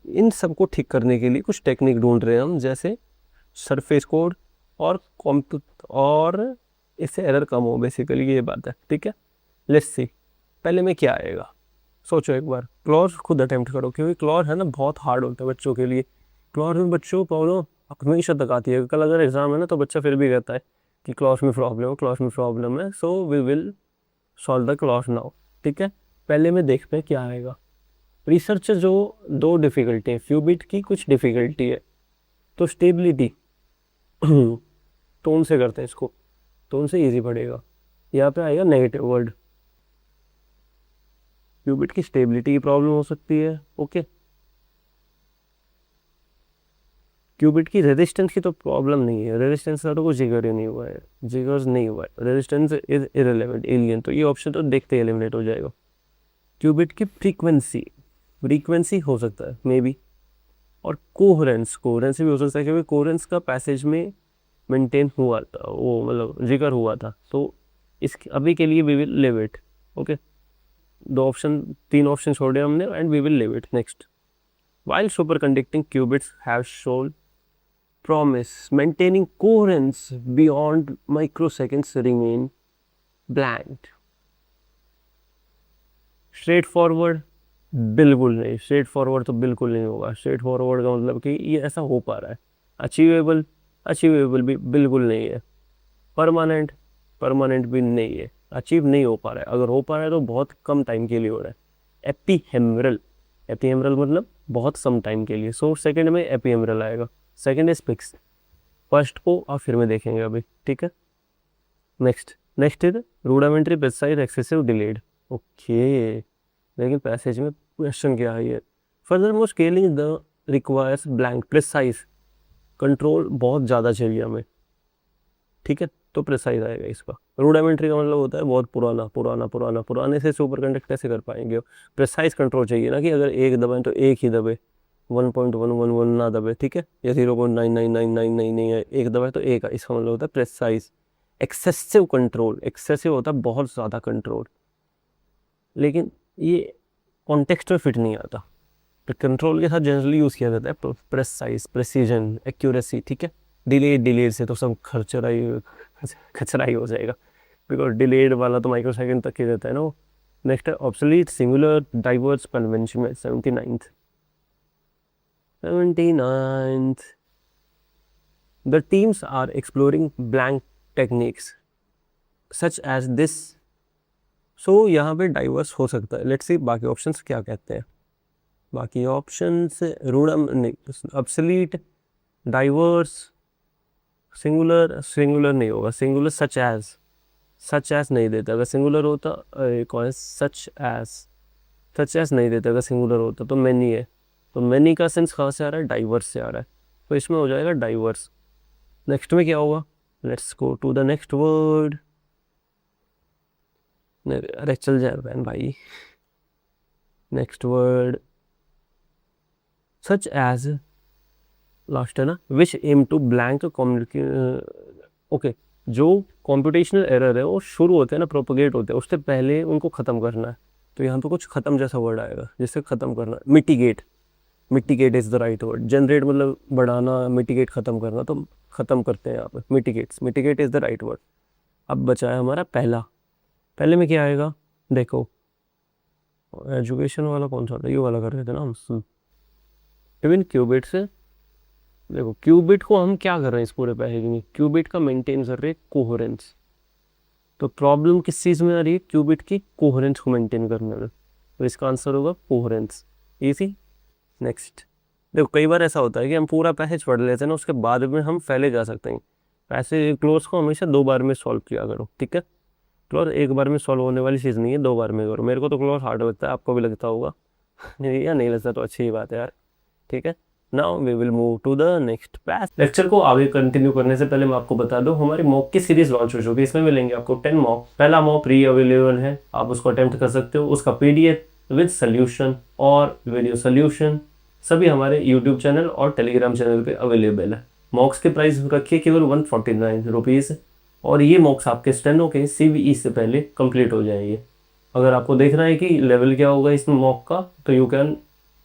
इन सब को ठीक करने के लिए कुछ टेक्निक ढूंढ रहे हैं हम, जैसे सरफेस कोड और इससे एरर कम हो, बेसिकली ये बात है, ठीक है। लेट्स सी, पहले में क्या आएगा, सोचो एक बार, क्लॉज खुद अटेम्प्ट करो, क्योंकि क्लॉज है ना बहुत हार्ड होता है बच्चों के लिए। क्लॉज में बच्चों प्रॉब्लम हमेशा तक आती है, कल अगर एग्जाम है ना तो बच्चा फिर भी कहता है कि क्लॉज में प्रॉब्लम है, so we will solve the clause now, ठीक है। पहले में देखते हैं क्या आएगा। रिसर्च जो दो डिफ़िकल्टी है, क्यूबिट की कुछ डिफ़िकल्टी है, तो स्टेबिलिटी टोन से करते हैं इसको, टोन से ईजी पड़ेगा। यहाँ पे आएगा नेगेटिव वर्ड, क्यूबिट की स्टेबिलिटी की प्रॉब्लम हो सकती है, ओके। क्यूबिट की रेजिस्टेंस की तो प्रॉब्लम नहीं है, रेजिस्टेंस का तो कुछ जिक्र ही नहीं हुआ है, रेजिस्टेंस इज इररिलेवेंट, एलियन, तो ये ऑप्शन तो देखते ही एलिमिनेट हो जाएगा। क्यूबिट की फ्रीक्वेंसी हो सकता है मे बी, और कोहेरेंस भी हो सकता है, क्योंकि कोहेरेंस का पैसेज में मेंटेन हुआ था, वो मतलब जिक्र हुआ था, तो इस अभी के लिए we will leave it, okay. तीन ऑप्शन छोड़े हमने, and we will leave it. Next, while superconducting qubits have shown promise, maintaining coherence beyond microseconds remain blank. Straight forward बिल्कुल नहीं, स्ट्रेट फॉरवर्ड तो बिल्कुल नहीं होगा। स्ट्रेट फॉरवर्ड का मतलब कि ये ऐसा हो पा रहा है। अचीवेबल भी बिल्कुल नहीं है। परमानेंट भी नहीं है, अचीव नहीं हो पा रहा है। अगर हो पा रहा है तो बहुत कम टाइम के लिए हो रहा है। एपीहेमरल मतलब बहुत सम टाइम के लिए, सो सेकंड में एपीहेमरल आएगा। सेकंड इज फिक्स, फर्स्ट को आप फिर में देखेंगे अभी, ठीक है। Next is rudimentary precise excessive delayed, okay. लेकिन पैसेज में क्वेश्चन क्या है, furthermore scaling the requires blank precise control, बहुत ज़्यादा चाहिए हमें, ठीक है, तो प्रिसाइज आएगा इसका। रूडामेंट्री का मतलब होता है बहुत पुराने से सुपर कंडक्ट कैसे कर पाएंगे। प्रिसाइज कंट्रोल चाहिए ना, कि अगर एक दबाएं तो एक ही दबे, 1.111 ना दबे, ठीक है, या 0.99999 नहीं है, एक दबाए तो एक, इसका मतलब होता है प्रिसाइज। एक्सेसिव कंट्रोल, एक्सेसिव होता है बहुत ज़्यादा कंट्रोल, लेकिन ये कॉन्टेक्स्ट में फिट नहीं आता। कंट्रोल के साथ जनरली यूज़ किया जाता है प्रेसाइज, प्रेसिजन, एक्यूरेसी, ठीक है। डिलेड से तो सब खचरा ही हो जाएगा, बिकॉज डिलेड वाला तो माइक्रो सेकेंड तक ही रहता है ना। नेक्स्ट है ऑब्सोलीट, सिंगुलर, डाइवर्स, कन्वेंशन में 79th। The teams are exploring blank techniques such as this। सो यहाँ पे डाइवर्स हो सकता है। लेट्स सी बाकी ऑप्शंस क्या कहते हैं। बाकी ऑप्शंस रूढ़ नहीं, ऑब्सोलीट, डाइवर्स, सिंगुलर नहीं होगा, सिंगुलर सच एज नहीं देता। अगर सिंगुलर होता कौन है, सच एज नहीं देता। अगर सिंगुलर होता तो मैनी है, तो मैनी का सेंस कहाँ से आ रहा है, डाइवर्स से आ रहा है, तो इसमें हो जाएगा डाइवर्स। नेक्स्ट में क्या होगा, let's go to the next word. अरे चल जाए बहन भाई। Next word such as, last है ना, which aim to blank okay. जो कॉम्पिटिशनल एरर है वो शुरू होते हैं ना, प्रोपोगेट होते हैं, उससे पहले उनको ख़त्म करना है। तो यहाँ पे कुछ ख़त्म जैसा वर्ड आएगा जिससे ख़त्म करना। Mitigate is the right word. Generate मतलब बढ़ाना, मिटिगेट ख़त्म करना, तो ख़त्म करते हैं यहाँ पे। Mitigate is the right word. अब बचा है हमारा पहले में क्या आएगा, देखो एजुकेशन वाला कौन सा था, ये वाला कर रहे थे ना हम। इवन क्यूबिट से देखो, क्यूबिट को हम क्या कर रहे हैं इस पूरे पैकेज में, क्यूबिट का मेंटेन कर रहे हैं कोहेरेंस। तो प्रॉब्लम किस चीज़ में आ रही है, क्यूबिट की कोहेरेंस को मेंटेन करने में। तो इसका आंसर होगा कोहेरेंस। इजी। नेक्स्ट देखो, कई बार ऐसा होता है कि हम पूरा पैसेज पढ़ लेते हैं ना, उसके बाद में हम फैले जा सकते हैं। पैसेज क्लोज को हमेशा 2 बार में सॉल्व किया करो, ठीक है। क्लोज 1 बार में सॉल्व होने वाली चीज़ नहीं है, 2 बार में करो। मेरे को तो क्लोज हार्ड लगता है, आपको भी लगता होगा या नहीं लगता तो अच्छी ही बात है यार, ठीक है। Now we will move to the next pass. Lecture को आगे कंटिन्यू करने से पहले मैं आपको बता दूं, हमारी मॉक की सीरीज लॉन्च हो चुकी है। इसमें मिलेंगे आपको 10 मॉक। पहला मॉक फ्री अवेलेबल है, आप उसको अटेम्प्ट कर सकते हो। उसका पीडीएफ विद सोल्यूशन और वीडियो सोल्यूशन सभी हमारे यूट्यूब चैनल और टेलीग्राम चैनल पे अवेलेबल है। मॉक्स के प्राइस रखिए केवल 149 रुपीज़, और ये मॉक्स आपके स्टेनो के CVE से पहले कंप्लीट हो जाएंगे। अगर आपको देखना है कि लेवल क्या होगा इस मॉक का, तो you can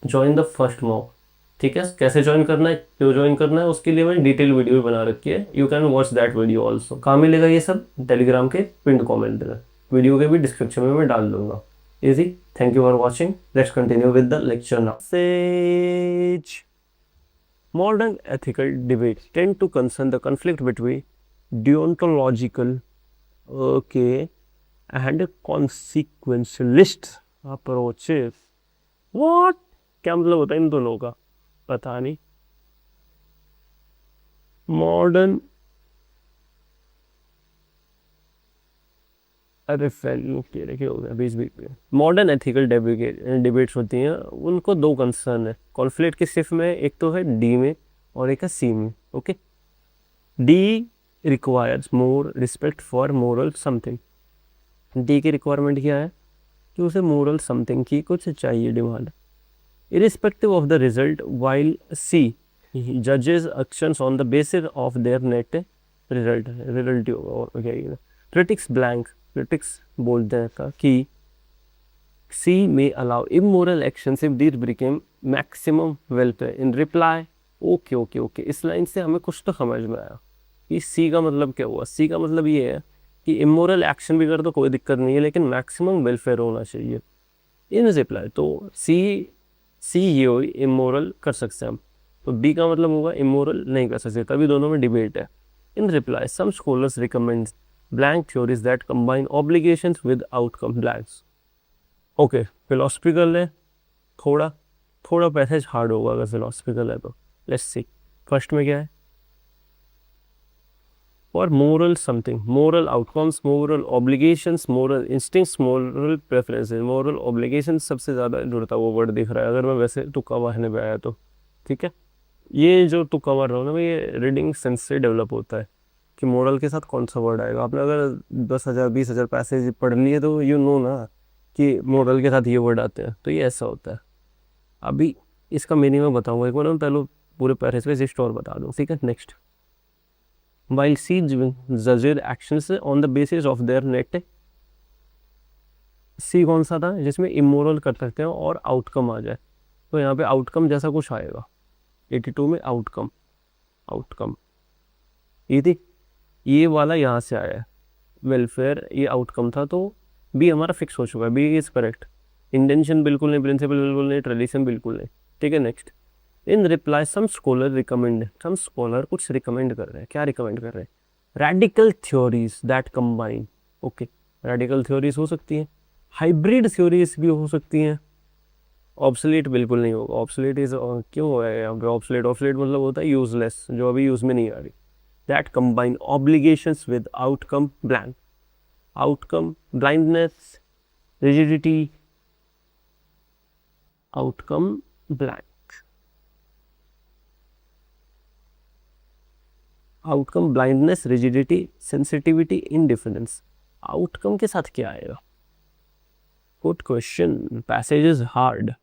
join the first mock, ठीक है। कैसे ज्वाइन करना है, क्यों ज्वाइन करना है, उसके लिए मैंने डिटेल वीडियो भी बना रखी है। You can watch that video also. कहाँ मिलेगा ये सब, टेलीग्राम के पिंड कॉमेंट में, वीडियो के भी डिस्क्रिप्शन में मैं डाल दूंगा। Easy. Thank you for watching. Let's continue with the lecture now. Says modern ethical debates tend to concern the conflict between deontological, okay, and consequentialist approaches. What? क्या मतलब होता है इन दोनों का, पता नहीं। मॉडर्न, अरे क्या हो गया बीच बीच में। मॉडर्न एथिकल डिबेट्स होती हैं, उनको 2 कंसर्न है। कॉन्फ्लिक्ट किस सिर्फ में, एक तो है डी में और एक है सी में, okay. D requires more respect for moral something. D की रिक्वायरमेंट क्या है कि उसे मोरल समथिंग की कुछ चाहिए, demand, irrespective of the result, while C जजेस actions on the basis of their net result होगा क्या। क्रिटिक्स ब्लैंक, क्रिटिक्स बोलते हैं कि सी में allow immoral actions if these became maximum welfare in reply. Okay, इस लाइन से हमें कुछ तो समझ में आया कि सी का मतलब क्या हुआ। सी का मतलब ये है कि इमोरल एक्शन भी कर तो कोई दिक्कत नहीं है, लेकिन मैक्सिमम वेलफेयर होना चाहिए इन रिप्लाई। तो सी ये इमोरल कर सकते हैं हम, तो डी का मतलब होगा इमोरल नहीं कर सकते, तभी दोनों में डिबेट है। In reply some scholars recommend blank theories that combine obligations with outcome blanks। Okay, philosophical है, थोड़ा पैसेज हार्ड होगा अगर फिलोसफिकल है तो। लेट्स सी फर्स्ट में क्या है, और moral something, moral outcomes, moral obligations, moral instincts, moral preferences. Moral obligation सबसे ज़्यादा जुड़ता वो वर्ड दिख रहा है, अगर मैं वैसे तुक्का मारने पे आया तो, ठीक है। ये जो तुक्का मार रहा हूँ ना, ये रीडिंग सेंस से डेवलप होता है कि मोरल के साथ कौन सा वर्ड आएगा। आपने अगर 10,000 20,000 पैसेज पढ़ लिए तो यू नो ना कि मोरल के साथ ये वर्ड आते हैं, तो ये ऐसा होता है। अभी इसका मीनिंग मैं बताऊंगा एक बार, पहले पूरे पैसेज पे जिस्ट और बता दूँ, ठीक है। Next, while C judges actions on the basis of their net। C कौन सा था जिसमें इमोरल कर सकते हैं और आउटकम आ जाए, तो यहाँ पे आउटकम जैसा कुछ आएगा 82 में आउटकम ये थी, ये वाला यहाँ से आया है वेलफेयर, ये आउटकम था, तो बी हमारा फिक्स हो चुका है, बी इज करेक्ट। इंटेंशन बिल्कुल नहीं, प्रिंसिपल बिल्कुल नहीं, ट्रेडिशन बिल्कुल नहीं, ठीक है। Next, in reply some scholar recommend, some scholar कुछ रिकमेंड कर रहे हैं, क्या रिकमेंड कर रहे हैं? Radical theories that combine, okay, radical theories हो सकती हैं, हाइब्रिड थ्योरीज भी हो सकती हैं, ऑब्सोलीट बिल्कुल नहीं होगा, ऑब्सोलीट इज क्यों है यहाँ पे ऑब्सोलीट? ऑब्सोलीट मतलब होता है यूजलेस, जो अभी यूज में नहीं आ रही। That combine obligations with outcome blank, outcome blindness, rigidity, outcome blank, outcome blindness, rigidity, sensitivity, indifference, outcome के साथ क्या आएगा? Good question, passage is hard,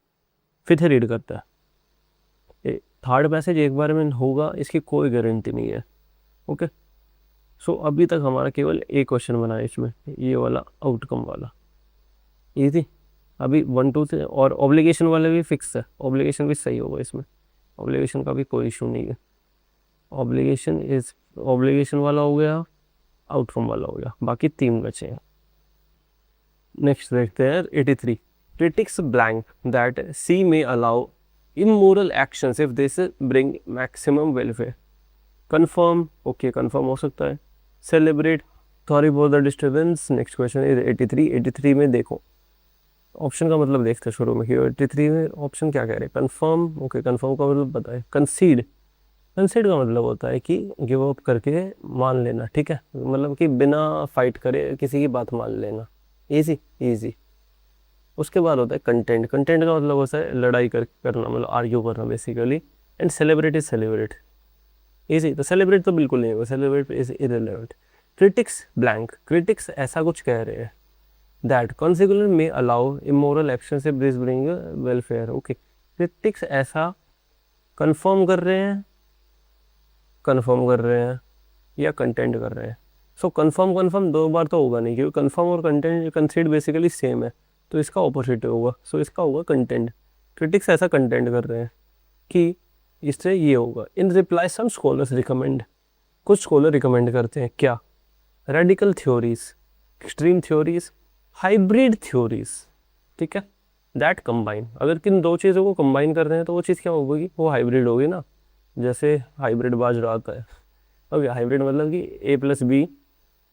फिर से रीड करता है। थर्ड पैसेज एक बार में होगा इसकी कोई गारंटी नहीं है, ओके। सो अभी तक हमारा केवल एक क्वेश्चन बना है इसमें, ये वाला आउटकम वाला, ये थी अभी 1 2 से, और ऑब्लिगेशन वाले भी फिक्स है, ऑब्लिगेशन भी सही होगा इसमें, ऑब्लिगेशन का भी कोई इशू नहीं है। ऑब्लिगेशन वाला हो गया, आउटकम वाला हो गया, बाकी 3 बचे हैं। नेक्स्ट देखते हैं 83, क्रिटिक्स ब्लैंक दैट सी में allow immoral actions if this bring maximum welfare. Confirm, okay confirm हो सकता है। Celebrate, sorry for the disturbance. Next question is 83 में देखो ऑप्शन का मतलब देखते हैं शुरू में, 83 में ऑप्शन क्या कह रहे हैं? कंफर्म, ओके कंफर्म का मतलब बताए। कंसीड, कंसीड का मतलब होता है कि गिव अप करके मान लेना, ठीक है, मतलब कि बिना फाइट करे किसी की बात मान लेना, इजी इजी। उसके बाद होता है कंटेंट, कंटेंट का मतलब होता है लड़ाई करना, मतलब आर्ग्यू करना basically. And celebrate is celebrate, easy, तो सेलिब्रेट तो बिल्कुल नहीं होगा, celebrate is irrelevant. Critics blank, critics ऐसा कुछ कह रहे हैं दैट कॉन्सिक्वेंस में अलाउ इमोरल एक्शन से this bring welfare, okay. Critics ऐसा कंफर्म कर रहे हैं या कंटेंट कर रहे हैं। सो कंफर्म 2 बार तो होगा नहीं, क्योंकि कंफर्म और कंटेंट कंसीड बेसिकली सेम है, तो इसका ऑपोजिट होगा। सो इसका होगा कंटेंट। क्रिटिक्स ऐसा कंटेंट कर रहे हैं कि इससे ये होगा। In reply some scholars recommend, कुछ स्कॉलर रिकमेंड करते हैं क्या? Radical theories, extreme theories, hybrid theories, ठीक है। दैट कंबाइन, अगर किन 2 चीज़ों को कंबाइन कर रहे हैं तो वो चीज़ क्या होगी? वो हाइब्रिड होगी ना, जैसे हाइब्रिड बाजरा आता है। अब हाइब्रिड मतलब कि A+B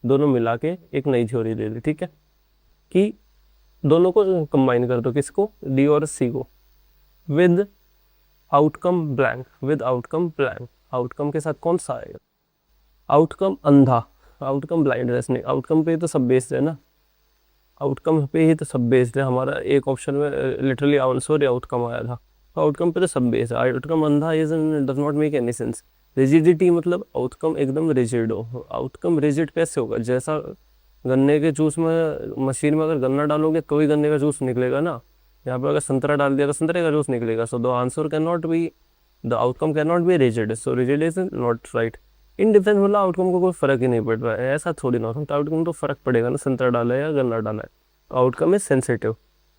दोनों मिला के एक नई थ्योरी ले ली, ठीक है, कि दोनों को कंबाइन कर दो, किसको? D और C को, with outcome blank, with outcome blank. Outcome के साथ कौन सा आएगा? आउटकम अंधा, आउटकम ब्लाइंडनेस नहीं, आउटकम पे ही तो सब बेस्ड है ना, आउटकम पे ही तो सब बेस्ड है। हमारा एक ऑप्शन में लिटरली आंसर आउटकम आया था, तो आउटकम पे तो सब बेस्ड है। आउटकम अंधा is does not make any sense. Rigidity मतलब आउटकम एकदम रिजिड हो, आउटकम रिजिड कैसे होगा? जैसा गन्ने के जूस में, मशीन में अगर गन्ना डालोगे तो ही गन्ने का जूस निकलेगा ना, यहाँ पर अगर संतरा डाल दिया तो संतरे का जूस निकलेगा। So the answer can not B, the outcome can not B rigid, so rigid is not right. In difference मतलब आउटकम को कोई फर्क ही नहीं पड़ रहा है, ऐसा थोड़ी ना होता। आउटकम तो फर्क पड़ेगा ना, संतरा डाला है या गन्ना डाला है। Outcome is sensitive,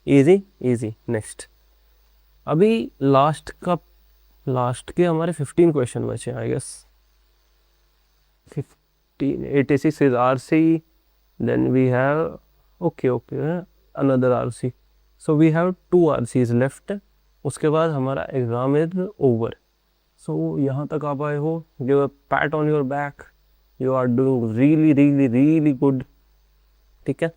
easy easy. Next, अभी लास्ट के हमारे 15 क्वेश्चन बचे I guess, 15। 86 is RC, then we have okay another RC, so we have 2 RCs left. उसके बाद हमारा एग्जाम इज ओवर। सो यहाँ तक आप आए हो, give a pat on your back, you are doing really really really good, ठीक है।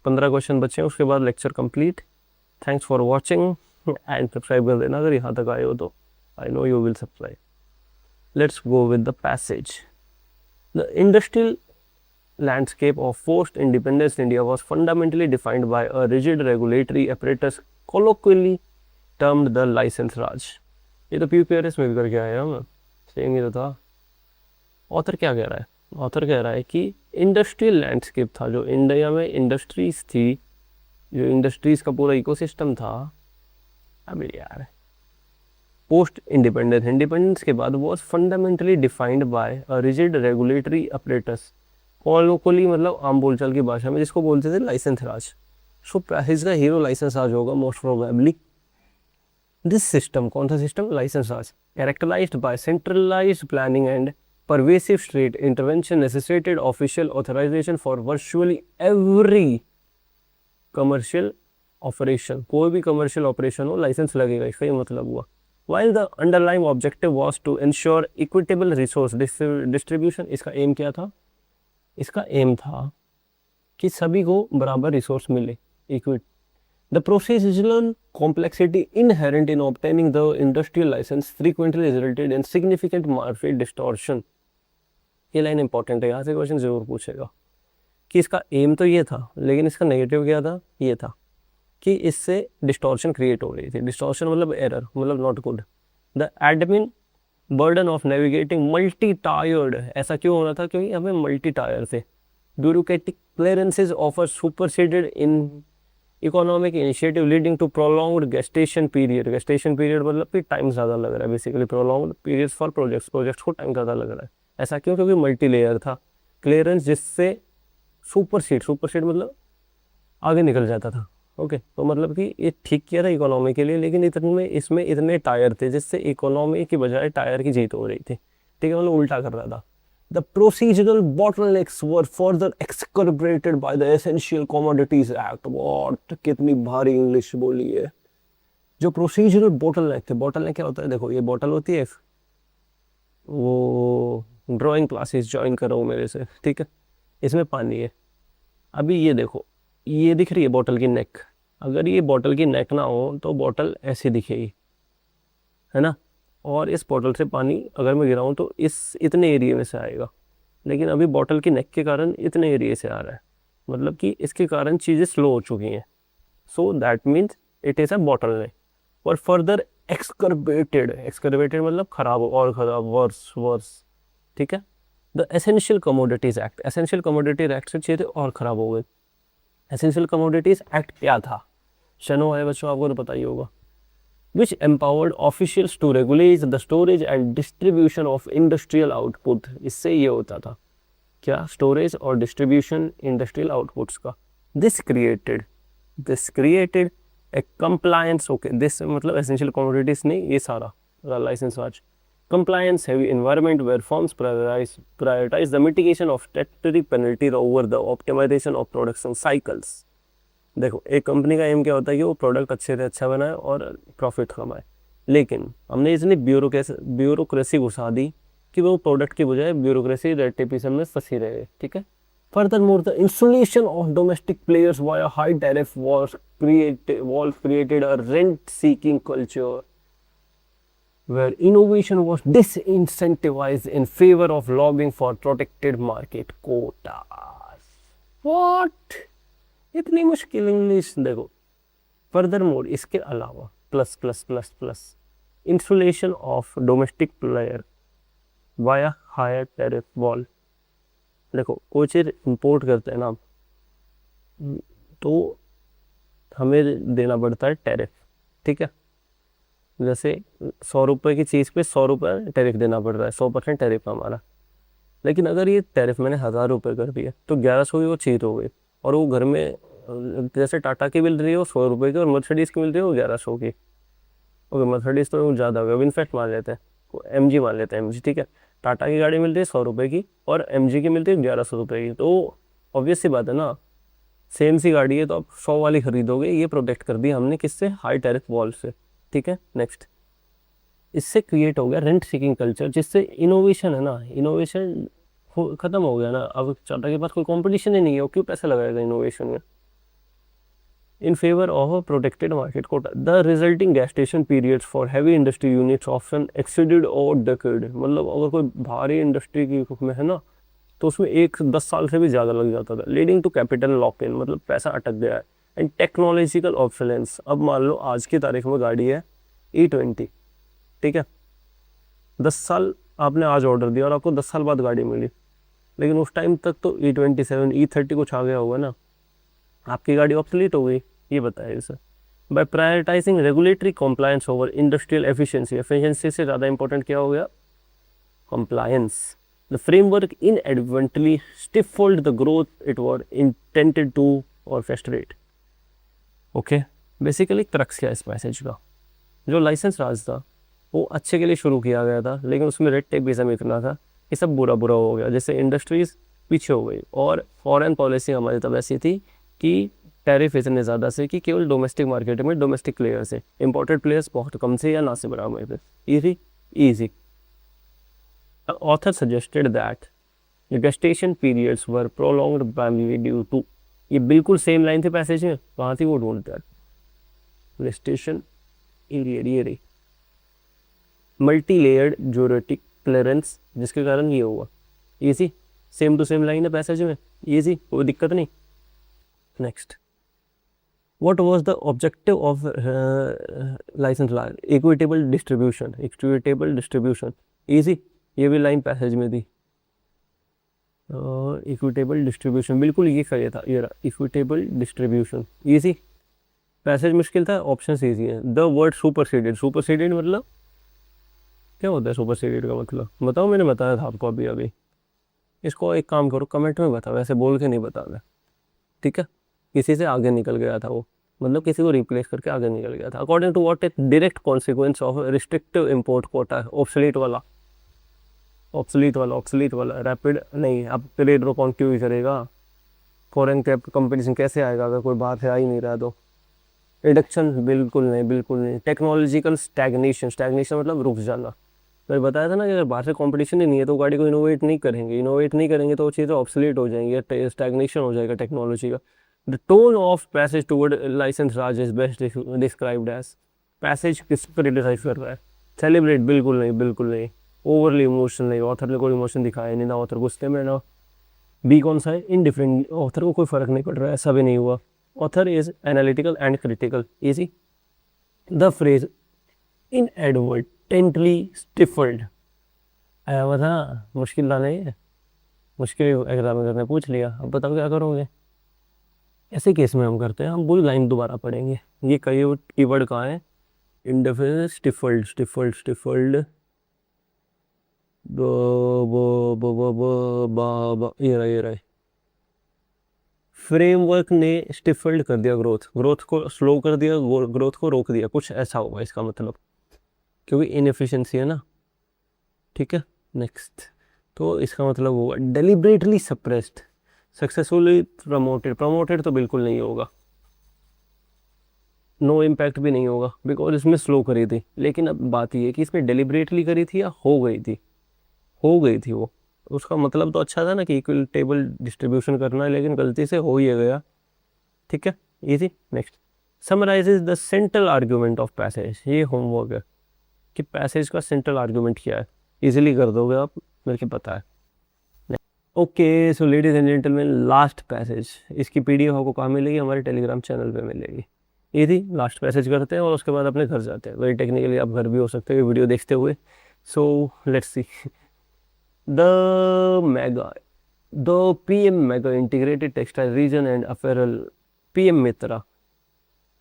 15 क्वेश्चन बचे हैं, उसके बाद lecture complete. Thanks for watching and subscribe कर देना अगर यहाँ तक आए हो तो, I know you will subscribe. Let's go with the passage. The industrial landscape of post-independence India was fundamentally defined by a rigid regulatory apparatus colloquially termed the license Raj. ये तो PPRS में भी करके आए हम, सेम ही तो था। Author क्या कह रहा है? ऑथर कह रहा है कि इंडस्ट्रियल लैंडस्केप था, जो इंडिया में इंडस्ट्रीज थी, जो इंडस्ट्रीज का पूरा इकोसिस्टम था, अभी यार पोस्ट इंडिपेंडेंस के बाद was fundamentally defined by a rigid regulatory apparatus. Colloquially मतलब आम बोलचाल की भाषा में जिसको बोलते थे लाइसेंस राज। सो पैसेज का हीरो लाइसेंस राज होगा मोस्ट प्रोबेबली। दिस सिस्टम, कौन सा system, licence Raj, characterised by centralised planning and pervasive state intervention necessitated official authorization for virtually every commercial operation. कोई भी commercial operation हो लाइसेंस लगेगा, इसका ये मतलब हुआ. While the underlying objective was to ensure equitable resource distribution, इसका aim क्या था, इसका aim था कि सभी को बराबर रिसोर्स मिले, इक्विट. The procedural complexity inherent in obtaining the industrial license frequently resulted in significant market distortion. ये लाइन इंपॉर्टेंट है, यहाँ से क्वेश्चन जरूर पूछेगा कि इसका एम तो ये था लेकिन इसका नेगेटिव क्या था, ये था कि इससे डिस्टॉर्शन क्रिएट हो रही थी. डिस्टॉर्शन मतलब एरर, मतलब not good. The admin burden of navigating multi tiered, ऐसा क्यों हो रहा था, क्योंकि हमें मल्टी टायर थे. Bureaucratic clearances offer superseded in economic initiative leading to prolonged gestation period. Gestation period मतलब कि टाइम ज़्यादा लग रहा है, basically prolonged period for projects को टाइम ज़्यादा लग रहा है. ऐसा क्यों, क्योंकि मल्टी लेयर था. क्लियरेंस जिससे सुपरसीड मतलब आगे निकल जाता था. ओके, तो मतलब कि ये ठीक किया था इकोनॉमी के लिए, लेकिन इसमें इतने टायर थे जिससे इकोनॉमी की बजाय टायर की जीत हो रही थी. ठीक है, मतलब उल्टा कर रहा था. The procedural bottlenecks were further exacerbated by the Essential Commodities Act. What, कितनी भारी इंग्लिश बोली है. जो प्रोसीजरल बोटलनेक थे, बोटलनेक क्या होता है, देखो ये बोतल होती है, वो ड्राइंग क्लासेस ज्वाइन करो मेरे से, ठीक है, इसमें पानी है. अभी ये देखो, ये दिख रही है बोतल की नेक. अगर ये बोतल की नेक ना हो तो बोतल ऐसी दिखेगी, है ना, और इस बोतल से पानी अगर मैं गिराऊं तो इतने एरिया में से आएगा. लेकिन अभी बोतल की नेक के कारण इतने एरिया से आ रहा है, मतलब कि इसके कारण चीज़ें स्लो हो चुकी हैं. So that means it is a bottle नेक. और फर्दर एक्सकर्बेटेड मतलब खराब और खराब, वर्स. ठीक है. The essential commodities act, essential commodities act से चीज़ें और ख़राब हो गई. एसेंशियल कमोडिटीज एक्ट क्या था, शनो है बच्चों, आपको तो पता ही होगा. which empowered officials to regulate the storage and distribution of industrial output. इससे ये होता था क्या, स्टोरेज और डिस्ट्रीब्यूशन इंडस्ट्रियल आउटपुट्स का. This created a compliance. Okay, this मतलब एसेंशियल कमोडिटीज नहीं, ये सारा लाइसेंस आज. Compliance heavy environment where firms prioritize the mitigation of statutory penalties over the optimization of production cycles. देखो, एक कंपनी का एम क्या होता है कि वो प्रोडक्ट अच्छे से अच्छा बनाए और प्रॉफिट कमाए. लेकिन हमने इतनी ब्यूरोक्रेसी घुसा दी कि वो प्रोडक्ट की बजाय ब्यूरोक्रेसी रेटिपिज्म में फंसी रहे. ठीक है. Furthermore, the insulation of domestic players via high tariff was created a rent-seeking culture where innovation was disincentivized in favor of lobbying for protected market quotas. What? इतनी मुश्किल इंग्लिश. देखो, फर्दरमोर इसके अलावा plus insulation of domestic player via higher tariff wall. देखो, कोई चीज़ import करते हैं ना तो हमें देना पड़ता है टैरिफ. ठीक है, जैसे 100 रुपये की चीज़ पे 100 रुपये टैरिफ देना पड़ रहा है, 100% टैरिफ हमारा. लेकिन अगर ये टैरिफ मैंने 1000 रुपये कर दिया तो 1100 की वो चीज़ हो गई. और वो घर में जैसे टाटा की मिल रही है वो 100 रुपये की और मर्सिडीज़ की मिल रही है वो 1100 की. ओके, मर्सिडीज़ तो ज़्यादा हो गया, इनफैक्ट मान लेते हैं, MG मान लेते हैं, MG. ठीक है, टाटा की गाड़ी मिलती है 100 रुपये की और MG की मिलती है 1100 रुपये की. तो ऑब्वियस सी बात है ना, सेम सी गाड़ी है तो आप 100 वाली खरीदोगे. ये प्रोटेक्ट कर दी हमने किससे, हाई टैरिफ वॉल से. ठीक है. नेक्स्ट, इससे क्रिएट हो गया रेंट सीकिंग कल्चर, जिससे इनोवेशन है ना, इनोवेशन ख़त्म हो गया ना. अब टाटा के पास कोई कंपटीशन ही नहीं है, वो क्यों पैसा लगाएगा इनोवेशन में. In favor of a protected market quota, the resulting gestation periods for heavy industry units often exceeded over decade. मतलब अगर कोई भारी इंडस्ट्री की में है ना तो उसमें 10 साल से भी ज़्यादा लग जाता था. Leading to capital lock in, मतलब पैसा अटक गया है. And technological obsolescence. अब मान लो आज की तारीख में गाड़ी है E20, ठीक है, 10 साल आपने आज ऑर्डर दिया और आपको 10 साल बाद गाड़ी मिली. लेकिन उस टाइम तक तो E27, E30 कुछ आ गया होगा ना, आपकी गाड़ी ऑब्सोलीट हो गई. ये बताया sir. By prioritising regulatory compliance over industrial efficiency. Efficiency से ज़्यादा इंपॉर्टेंट क्या हो गया, compliance. The framework inadvertently stifled the growth it was intended to or frustrate. Okay, basically crux क्या इस मैसेज का, जो लाइसेंस राज था वो अच्छे के लिए शुरू किया गया था, लेकिन उसमें रेड टेप भी इतना था कि सब बुरा बुरा हो गया। जैसे इंडस्ट्रीज पीछे हो गई, और फॉरेन पॉलिसी हमारी तब ऐसी थी कि टैरिफ इतने ज़्यादा से कि केवल डोमेस्टिक मार्केट में डोमेस्टिक प्लेयर्स है, इंपोर्टेड प्लेयर्स बहुत कम से या ना से बराबर थे। Easy author suggested that the gestation periods were prolonged primarily due to, ये बिल्कुल सेम लाइन थी पैसेज में, कहाँ थी वो ढूंढते हैं। gestation period ये रही, मल्टी लेयर्ड ज्योरेटिक क्लियरेंस, जिसके कारण ये हुआ। Easy, same to same line है पैसेज में, इजी, कोई दिक्कत नहीं। Next, what was the objective of license law? Equitable distribution, easy, ये भी लाइन पैसेज में थी। इक्विटेबल डिस्ट्रीब्यूशन बिल्कुल ये सही था, ये रहा इक्विटेबल डिस्ट्रीब्यूशन, इजी। पैसेज मुश्किल था, ऑप्शन इजी है। द वर्ड सुपरसीडेड मतलब क्या होता है? सुपरसीडेड का मतलब बताओ, मैंने बताया था आपको अभी। इसको एक काम करो, कमेंट में बताओ, ऐसे बोल के नहीं बताना, ठीक है? किसी से आगे निकल गया था वो, मतलब किसी को रिप्लेस करके आगे निकल गया था। अकॉर्डिंग टू व्हाट, एक direct consequence of restrictive import quota, obsolete वाला रैपिड नहीं, अब ट्रेड कौन क्यों ही करेगा? फॉरेन कंपटीशन कैसे आएगा अगर कोई बाहर से आ ही नहीं रहा? तो रिडक्शन बिल्कुल नहीं। टेक्नोलॉजिकल स्टैग्नेशन मतलब रुक जाना। मैंने बताया था ना कि अगर बाहर से कंपटीशन ही नहीं है तो गाड़ी को इनोवेट नहीं करेंगे तो वो चीज़ें ऑब्सोलीट हो जाएंगी, स्टैग्नेशन हो जाएगा टेक्नोलॉजी का। The tone of passage toward licence Raj is best described as, passage किस पर क्रिटिसाइज कर रहा है? सेलिब्रेट बिल्कुल नहीं। ओवरली इमोशनल नहीं, ऑथर ने कोई इमोशन दिखाया नहीं, ना ऑथर गुस्से में ना। बी कौन सा है? इनडिफरेंट, ऑथर को कोई फर्क नहीं पड़ रहा है, ऐसा भी नहीं हुआ। Author is analytical and critical, easy. The phrase inadvertently stifled आया हुआ था, मुश्किल था नहीं, मुश्किल एग्जामिनर ने पूछ लिया। अब बताओ क्या करोगे? ऐसे केस में हम करते हैं, हम पूरी लाइन दोबारा पढ़ेंगे। ये कीवर्ड कहाँ है? इंडिफरेंट, स्टिफल्ड, ये रहा। फ्रेमवर्क ने स्टिफल्ड कर दिया ग्रोथ को स्लो कर दिया, ग्रोथ को रोक दिया, कुछ ऐसा होगा इसका मतलब, क्योंकि इनएफिशिएंसी है ना, ठीक है? नेक्स्ट, तो इसका मतलब होगा डेलिबरेटली सप्रेस्ड, सक्सेसफुली प्रमोटेड तो बिल्कुल नहीं होगा, नो इम्पैक्ट भी नहीं होगा, बिकॉज इसमें स्लो करी थी। लेकिन अब बात ये है कि इसमें डेलिबरेटली करी थी या हो गई थी वो, उसका मतलब तो अच्छा था ना कि इक्विटेबल डिस्ट्रीब्यूशन करना है, लेकिन गलती से हो ही गया, ठीक है? Easy. Next, summarises the central argument of passage, ये होमवर्क है कि पैसेज का सेंट्रल आर्ग्यूमेंट क्या है, इजीली कर दोगे आप, मेरे को पता है। Okay, so ladies and gentleman, last passage, इसकी पीडीएफ आपको कहाँ मिलेगी? हमारे टेलीग्राम चैनल पे मिलेगी। इजी, लास्ट पैसेज करते हैं और उसके बाद अपने घर जाते हैं। वेरी टेक्निकली आप घर भी हो सकते हो वीडियो देखते हुए। So let's see, the PM mega integrated textile region and apparel, PM Mitra,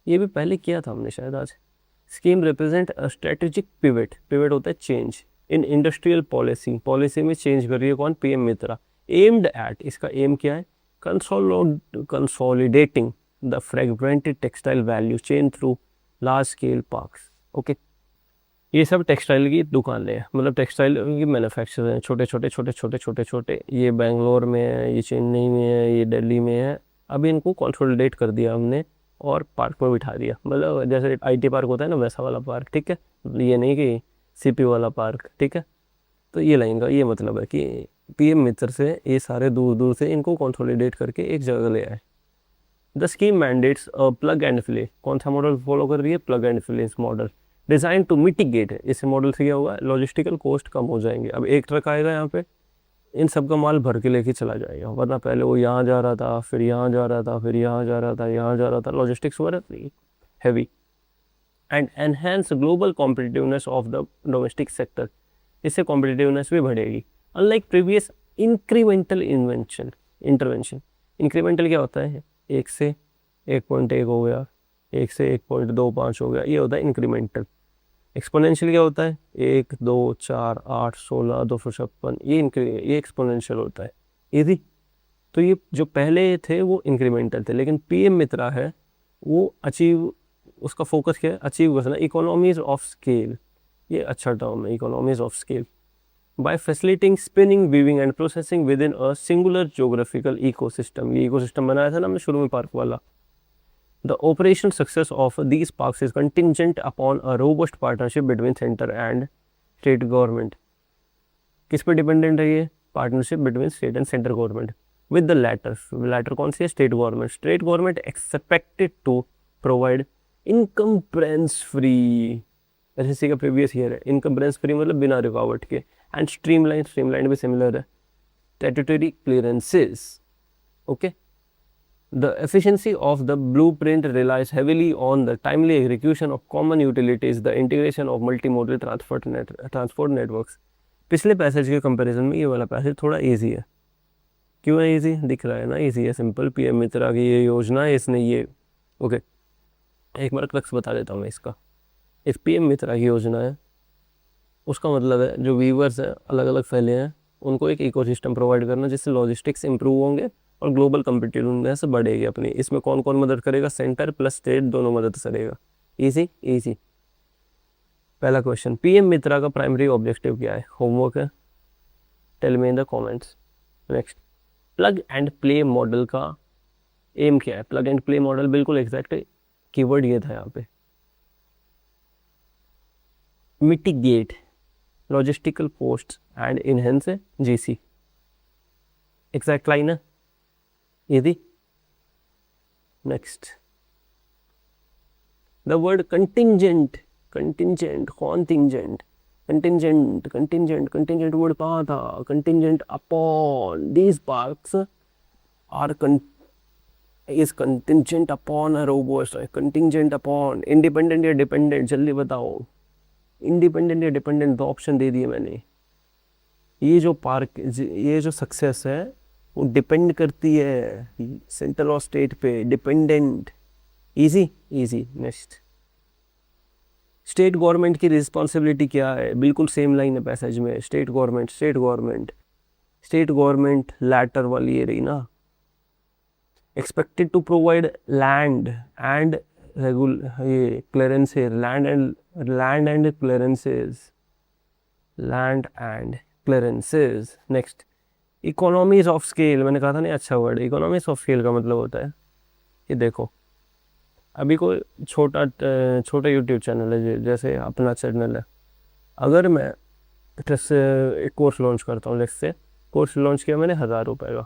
ये भी पहले किया था हमने शायद आज। Scheme represent a strategic pivot होता है चेंज इन इंडस्ट्रियल पॉलिसी में चेंज कर रही है कौन? पीएम मित्रा। एम्ड एट, इसका एम क्या है? Consolidating the fragmented textile value chain through large scale parks. Okay, ये सब टेक्सटाइल की दुकानें हैं, मतलब टेक्सटाइल की मैन्युफैक्चर हैं, छोटे। ये बेंगलोर में है, ये चेन्नई में है, ये दिल्ली में है। अभी इनको कंसोलिडेट कर दिया हमने और पार्क में बिठा दिया, मतलब जैसे आईटी पार्क होता है ना, वैसा वाला पार्क, ठीक है? ये नहीं कि सीपी वाला पार्क, ठीक है? तो ये लाइन का ये मतलब है कि पीएम मित्र से ये सारे दूर से इनको कंसोलिडेट करके एक जगह ले आए। The scheme mandates plug and play, कौन सा मॉडल फॉलो कर रही है? Plug and play model, design to mitigate, इस मॉडल से क्या होगा? लॉजिस्टिकल कॉस्ट कम हो जाएंगे। अब एक ट्रक आएगा यहाँ पे, इन सब का माल भर के लेके चला जाएगा, वरना पहले वो यहाँ जा रहा था, फिर यहाँ जा रहा था, फिर यहाँ जा रहा था, logistics were heavy. And enhance global competitiveness of the domestic sector, इससे कॉम्पिटिटिवनेस भी बढ़ेगी। Unlike previous incremental intervention, incremental क्या होता है? 1 से 1.1 हो गया, 1 से 1.25 हो गया, ये होता है इंक्रीमेंटल। एक्सपोनेंशियल क्या होता है? 1, 2, 4, 8, 16, 256, ये एक्सपोनेंशियल होता है। इजी। तो ये जो पहले थे वो इंक्रीमेंटल थे, लेकिन पीएम मित्रा है वो अचीव उसका फोकस क्या है, अचीव करना, इकोनॉमीज ऑफ स्केल, ये अच्छा टर्म है, economies of scale, by facilitating spinning, weaving and processing within a singular geographical ecosystem. ये इकोसिस्टम बनाया था ना हमने शुरू में पार्क वाला। The operational success of these parks is contingent upon a robust partnership between center and state government. किस पे डिपेंडेंट है ये? Partnership between state and central government with the latter कौन सी है? State government expected to provide encumbrance free, SSC का previous year है, encumbrance free मतलब बिना रुकावट के, एंड स्ट्रीमलाइन भी सिमिलर है, statutory clearances. Okay, the efficiency of the blueprint relies heavily on the timely execution of common utilities, the integration of multimodal transport networks. पिछले passage के comparison में ये वाला पैसेज थोड़ा इजी है। क्यों है इजी? दिख रहा है ना, इजी है, सिंपल। पीएम मित्रा की ये योजना है, इसने ये, ओके एक बार क्रक्स बता देता हूँ मैं इसका। इस पीएम मित्रा की योजना है, उसका मतलब है जो वीवर्स हैं अलग अलग फैले हैं उनको एक इकोसिस्टम प्रोवाइड करना जिससे लॉजिस्टिक्स इंप्रूव होंगे और ग्लोबल कम्पिटिटिवनेस बढ़ेगी अपनी। इसमें कौन कौन मदद करेगा? सेंटर प्लस स्टेट दोनों मदद करेगा। Easy easy. पहला क्वेश्चन, पीएम मित्रा का प्राइमरी ऑब्जेक्टिव क्या है? होमवर्क है, tell me in the comments. Next, plug and play model का एम क्या है? प्लग एंड प्ले मॉडल बिल्कुल एग्जैक्ट कीवर्ड ये था यहाँ पे। Mitigate logistical cost and enhance GC, exact line है यदि। Next, the word contingent word कहाँ था? Contingent upon these parks are is contingent upon a robust, contingent upon independent या डिपेंडेंट, जल्दी बताओ। इंडिपेंडेंट या डिपेंडेंट, दो ऑप्शन दे दिए मैंने। ये जो सक्सेस है वो डिपेंड करती है सेंट्रल और स्टेट पे, dependent. Easy easy. Next, state government की रिस्पॉन्सिबिलिटी क्या है? बिल्कुल सेम लाइन है पैसेज में। स्टेट गवर्नमेंट लैटर वाली ये रही ना, expected to provide land and clearances. Next, economies of scale, मैंने कहा था ना अच्छा वर्ड। इकोनॉमीज ऑफ स्केल का मतलब होता है, ये देखो अभी कोई छोटा यूट्यूब चैनल है, जैसे अपना चैनल है, अगर मैं एक कोर्स लॉन्च करता हूँ, जैसे कोर्स लॉन्च किया मैंने 1000 रुपये का,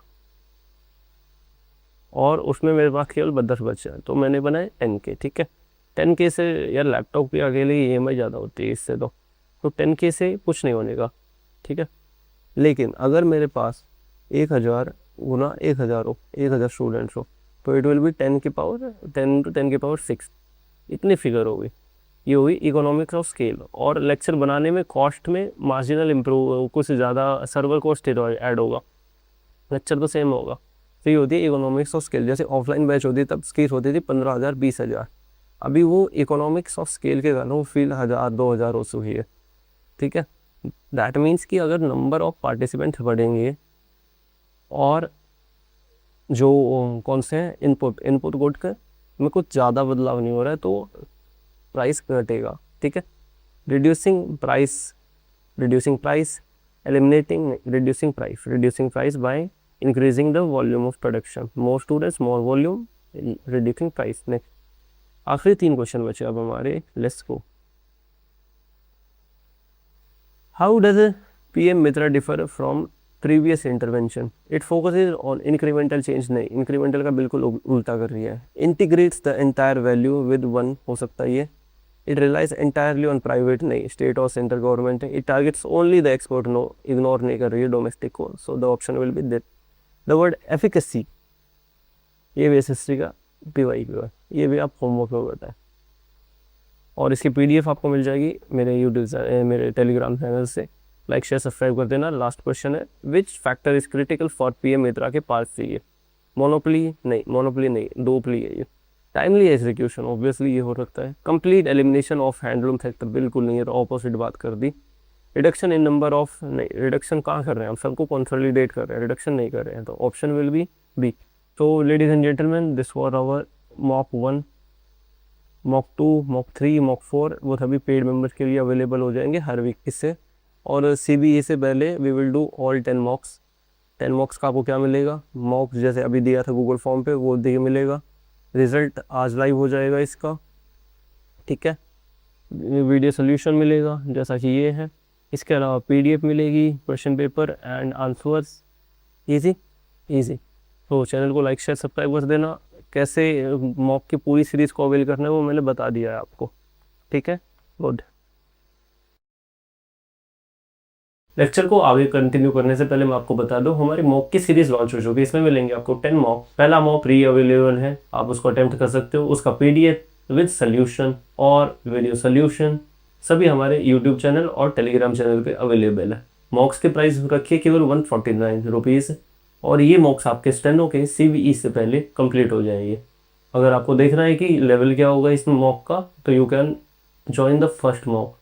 और उसमें मेरे पास केवल 10 बच्चे हैं, तो मैंने बनाए 10K, ठीक है। 10K से यार लैपटॉप की अकेले EMI ज़्यादा होती है इससे, तो 10K से कुछ नहीं होने का, ठीक है। लेकिन अगर मेरे पास 1000 गुना 1000 हो, 1000 स्टूडेंट्स हो, तो इट विल बी 10 की पावर 10 to 10 की पावर 6, इतनी फिगर होगी। ये हुई इकोनॉमिक्स ऑफ स्केल। और लेक्चर बनाने में कॉस्ट में मार्जिनल इम्प्रूव, कुछ ज़्यादा सर्वर कॉस्ट ऐड होगा, लेक्चर तो सेम होगा। तो ये होती है इकोनॉमिक्स ऑफ स्केल। जैसे ऑफलाइन बैच होती है तब फीस होती थी 15,000 20,000, अभी वो इकोनॉमिक्स ऑफ स्केल के कारण वो फील 1000 2000 हो चुकी है, ठीक है। दैट मीन्स कि अगर नंबर ऑफ पार्टिसिपेंट्स बढ़ेंगे और जो कौन से हैं इनपुट कोड का में कुछ ज़्यादा बदलाव नहीं हो रहा है, तो प्राइस घटेगा, ठीक है। Reducing price eliminating reducing price by increasing the volume of production, more students more volume, reducing price. Next, आखिरी 3 क्वेश्चन बचे अब हमारे, let's go. How does PM Mitra differ from previous intervention? It focuses on incremental change, नहीं, incremental का बिल्कुल उल्टा कर रही है। Integrates the entire value with one, हो सकता है ये। It relies entirely on private, नहीं, स्टेट और सेंट्रल गवर्नमेंट है। It targets only the export, no, ignore नहीं कर रही है डोमेस्टिक को, so the option will be that. The word efficacy, ये भी एसएससी का PY, ये भी आप होमवर्क में बताएं, और इसकी PDF आपको मिल जाएगी मेरे टेलीग्राम चैनल से। लाइक शेयर सब्सक्राइब कर देना। लास्ट क्वेश्चन है, which factor is critical for PM Mitra के पास चाहिए? मोनोपली नहीं, डोपली है ये। टाइमली एग्जीक्यूशन, ऑब्वियसली ये हो सकता है। Complete elimination of handloom sector, बिल्कुल नहीं है, तो ऑपोजिट बात कर दी। रिडक्शन इन नंबर ऑफ, नहीं, रिडक्शन कहाँ कर रहे हैं हम, सबको कंसोलिडेट कर रहे हैं, रिडक्शन नहीं कर रहे हैं, तो ऑप्शन विल बी बी। तो ladies and gentleman, this was our mock 1 mock 2, mock 3, mock 4 वो सभी पेड मेंबर्स के लिए अवेलेबल हो जाएंगे हर वीक इससे। और CBE से पहले we will do all 10 mocks. 10 mocks का आपको क्या मिलेगा, मॉक्स जैसे अभी दिया था गूगल फॉर्म पे वो दिए मिलेगा। रिजल्ट आज लाइव हो जाएगा इसका, ठीक है। वीडियो सोल्यूशन मिलेगा जैसा कि ये है। इसके अलावा PDF मिलेगी, question paper and answers, easy easy. तो चैनल को लाइक शेयर सब्सक्राइब कर देना। कैसे मॉक की पूरी सीरीज़ को अवेल करना है वो मैंने बता दिया है आपको, ठीक है। गुड। लेक्चर को आगे कंटिन्यू करने से पहले मैं आपको बता दूं हमारी मॉक की सीरीज लॉन्च हो चुकी है। इसमें मिलेंगे आपको 10 मॉक। पहला मॉक फ्री अवेलेबल है, आप उसको अटेम्प्ट कर सकते हो। उसका PDF विद सोल्यूशन और वीडियो सोल्यूशन सभी हमारे यूट्यूब चैनल और टेलीग्राम चैनल पे अवेलेबल है। मॉक्स के प्राइस रखिए केवल 149 रुपीज़ और ये मॉक्स आपके स्टेनो के CBE से पहले कंप्लीट हो जाएंगे। अगर आपको देखना है कि लेवल क्या होगा इस मॉक का तो you can join the first mock,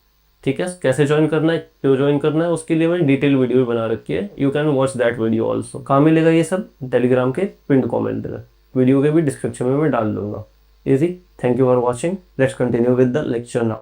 ठीक है। कैसे ज्वाइन करना है, क्यों ज्वाइन करना है, उसके लिए मैंने डिटेल वीडियो भी बना रखी है। You can watch that video also. कहाँ मिलेगा ये सब, टेलीग्राम के पिंड कॉमेंट में, वीडियो के भी डिस्क्रिप्शन में मैं डाल दूंगा। Easy. Thank you for watching. Let's continue with the lecture now.